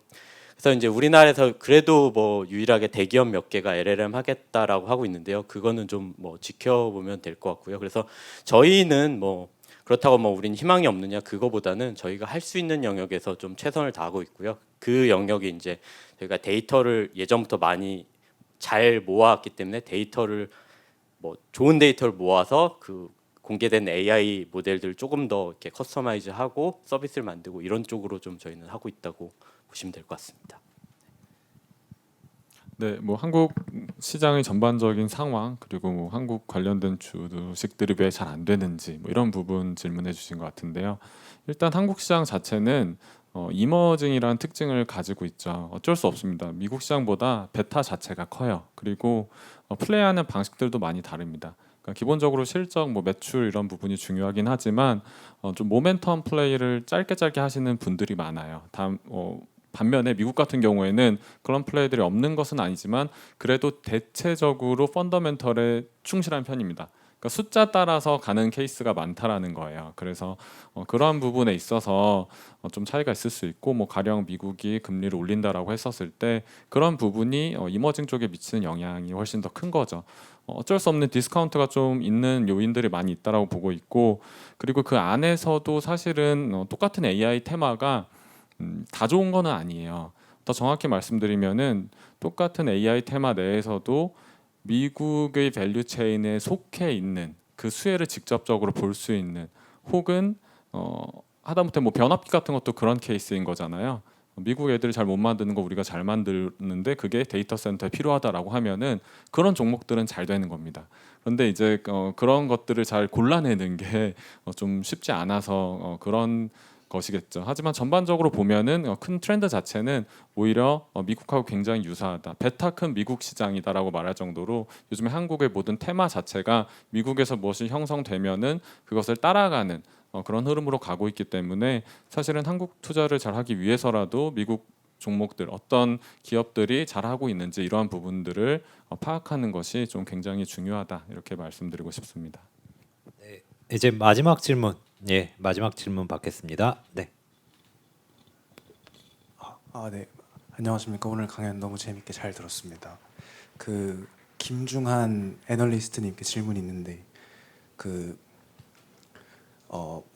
그래서 이제 우리나라에서 그래도 뭐 유일하게 대기업 몇 개가 LLM 하겠다라고 하고 있는데요. 그거는 좀 뭐 지켜보면 될 것 같고요. 그래서 저희는 뭐 그렇다고 뭐 우린 희망이 없느냐, 그거보다는 저희가 할 수 있는 영역에서 좀 최선을 다하고 있고요. 그 영역이 이제 저희가 데이터를 예전부터 많이 잘 모아왔기 때문에 데이터를 뭐 좋은 데이터를 모아서 그 공개된 AI 모델들 조금 더 이렇게 커스터마이즈하고 서비스를 만들고 이런 쪽으로 좀 저희는 하고 있다고 보시면 될 것 같습니다. 네, 뭐 한국 시장의 전반적인 상황 그리고 뭐 한국 관련된 주식들이 왜 잘 안 되는지 뭐 이런 부분 질문해 주신 것 같은데요. 일단 한국 시장 자체는 이머징이라는 특징을 가지고 있죠. 어쩔 수 없습니다. 미국 시장보다 베타 자체가 커요. 그리고 플레이하는 방식들도 많이 다릅니다. 그러니까 기본적으로 실적, 뭐 매출 이런 부분이 중요하긴 하지만 좀 모멘텀 플레이를 짧게 하시는 분들이 많아요. 반면에 미국 같은 경우에는 그런 플레이들이 없는 것은 아니지만 그래도 대체적으로 펀더멘털에 충실한 편입니다. 그러니까 숫자 따라서 가는 케이스가 많다라는 거예요. 그래서 그러한 부분에 있어서 좀 차이가 있을 수 있고, 뭐 가령 미국이 금리를 올린다라고 했었을 때 그런 부분이 이머징 쪽에 미치는 영향이 훨씬 더 큰 거죠. 어쩔 수 없는 디스카운트가 좀 있는 요인들이 많이 있다라고 보고 있고, 그리고 그 안에서도 사실은 똑같은 AI 테마가 다 좋은 거는 아니에요. 더 정확히 말씀드리면은 똑같은 AI 테마 내에서도 미국의 밸류 체인에 속해 있는 그 수혜를 직접적으로 볼 수 있는, 혹은 하다못해 뭐 변압기 같은 것도 그런 케이스인 거잖아요. 미국 애들이 잘 못 만드는 거 우리가 잘 만드는데 그게 데이터 센터에 필요하다라고 하면은 그런 종목들은 잘 되는 겁니다. 그런데 이제 그런 것들을 잘 골라내는 게 좀 쉽지 않아서 그런 것이겠죠. 하지만 전반적으로 보면은 큰 트렌드 자체는 오히려 미국하고 굉장히 유사하다. 베타 큰 미국 시장이다라고 말할 정도로 요즘에 한국의 모든 테마 자체가 미국에서 무엇이 형성되면은 그것을 따라가는 그런 흐름으로 가고 있기 때문에 사실은 한국 투자를 잘 하기 위해서라도 미국 종목들, 어떤 기업들이 잘하고 있는지 이러한 부분들을 파악하는 것이 좀 굉장히 중요하다 이렇게 말씀드리고 싶습니다. 이제 마지막 질문, 예, 마지막 질문 받겠습니다. 네. 네. 안녕하십니까. 오늘 강연 너무 재밌게 잘 들었습니다. 그 김중한 애널리스트님께 질문이 있는데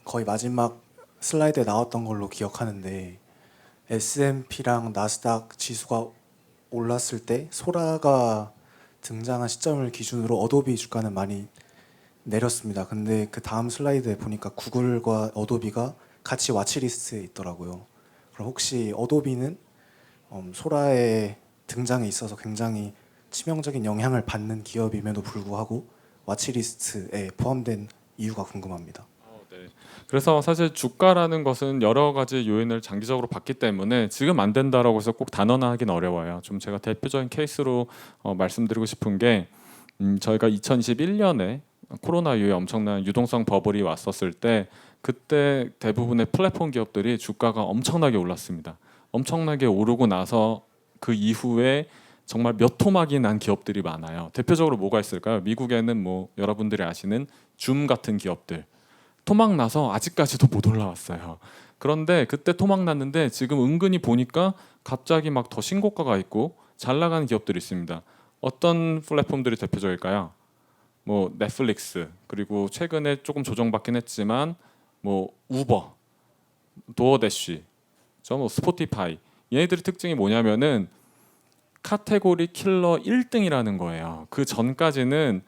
거의 마지막 슬라이드에 나왔던 걸로 기억하는데 S&P랑 나스닥 지수가 올랐을 때 소라가 등장한 시점을 기준으로 어도비 주가는 많이 내렸습니다. 근데 그 다음 슬라이드에 보니까 구글과 어도비가 같이 와치리스트에 있더라고요. 그럼 혹시 어도비는 소라의 등장에 있어서 굉장히 치명적인 영향을 받는 기업임에도 불구하고 와치리스트에 포함된 이유가 궁금합니다. 네. 그래서 사실 주가라는 것은 여러 가지 요인을 장기적으로 봤기 때문에 지금 안 된다라고 해서 꼭 단언하기는 어려워요. 좀 제가 대표적인 케이스로 말씀드리고 싶은 게 저희가 2021년에 코로나 이후에 엄청난 유동성 버블이 왔었을 때 그때 대부분의 플랫폼 기업들이 주가가 엄청나게 올랐습니다. 엄청나게 오르고 나서 그 이후에 정말 몇 토막이 난 기업들이 많아요. 대표적으로 뭐가 있을까요? 미국에는 뭐 여러분들이 아시는 줌 같은 기업들 토막 나서 아직까지도 못 올라왔어요. 그런데 그때 토막 났는데 지금 은근히 보니까 갑자기 막 더 신고가가 있고 잘 나가는 기업들이 있습니다. 어떤 플랫폼들이 대표적일까요? 뭐 넷플릭스, 그리고 최근에 조금 조정받긴 했지만 뭐 우버, 도어대쉬, 뭐 스포티파이. 얘네들의 특징이 뭐냐면은 카테고리 킬러 1등이라는 거예요. 그 전까지는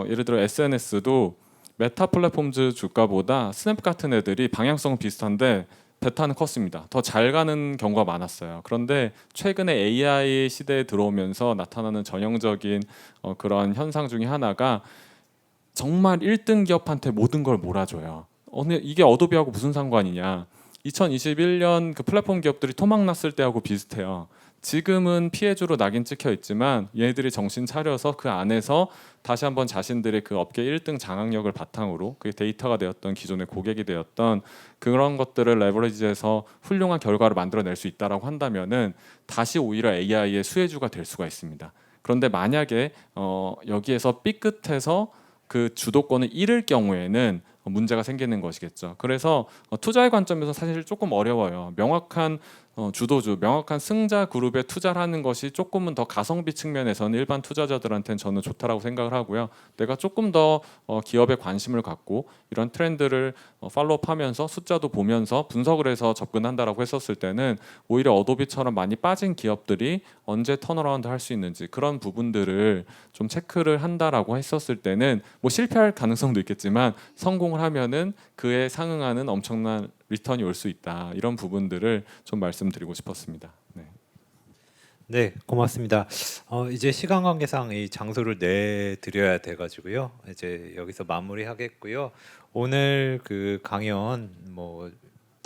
예를 들어 SNS도 메타 플랫폼즈 주가보다 스냅 같은 애들이 방향성은 비슷한데 베타는 컸습니다. 더 잘 가는 경우가 많았어요. 그런데 최근에 AI 시대에 들어오면서 나타나는 전형적인 그런 현상 중에 하나가 정말 1등 기업한테 모든 걸 몰아줘요. 이게 어도비하고 무슨 상관이냐? 2021년 그 플랫폼 기업들이 토막 났을 때하고 비슷해요. 지금은 피해주로 낙인 찍혀 있지만 얘네들이 정신 차려서 그 안에서 다시 한번 자신들의 그 업계 1등 장악력을 바탕으로 그게 데이터가 되었던 기존의 고객이 되었던 그런 것들을 레버리지해서 훌륭한 결과를 만들어낼 수 있다라고 한다면은 다시 오히려 AI의 수혜주가 될 수가 있습니다. 그런데 만약에 여기에서 삐끗해서 그 주도권을 잃을 경우에는 문제가 생기는 것이겠죠. 그래서 투자의 관점에서 사실 조금 어려워요. 명확한 주도주, 명확한 승자 그룹에 투자를 하는 것이 조금은 더 가성비 측면에서는 일반 투자자들한테는 저는 좋다라고 생각을 하고요. 내가 조금 더 기업에 관심을 갖고 이런 트렌드를 팔로우하면서 숫자도 보면서 분석을 해서 접근한다라고 했었을 때는 오히려 어도비처럼 많이 빠진 기업들이 언제 턴어라운드 할 수 있는지 그런 부분들을 좀 체크를 한다라고 했었을 때는 뭐 실패할 가능성도 있겠지만 성공을 하면은 그에 상응하는 엄청난 리턴이 올 수 있다. 이런 부분들을 좀 말씀드리고 싶었습니다. 네. 네, 고맙습니다. 이제 시간 관계상 이 장소를 내드려야 돼가지고요. 이제 여기서 마무리하겠고요. 오늘 그 강연 뭐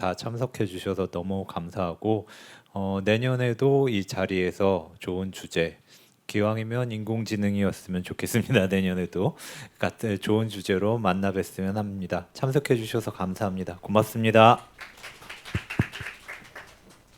다 참석해 주셔서 너무 감사하고 내년에도 이 자리에서 좋은 주제 기왕이면 인공지능이었으면 좋겠습니다. 내년에도 같은 좋은 주제로 만나 뵀으면 합니다. 참석해 주셔서 감사합니다. 고맙습니다.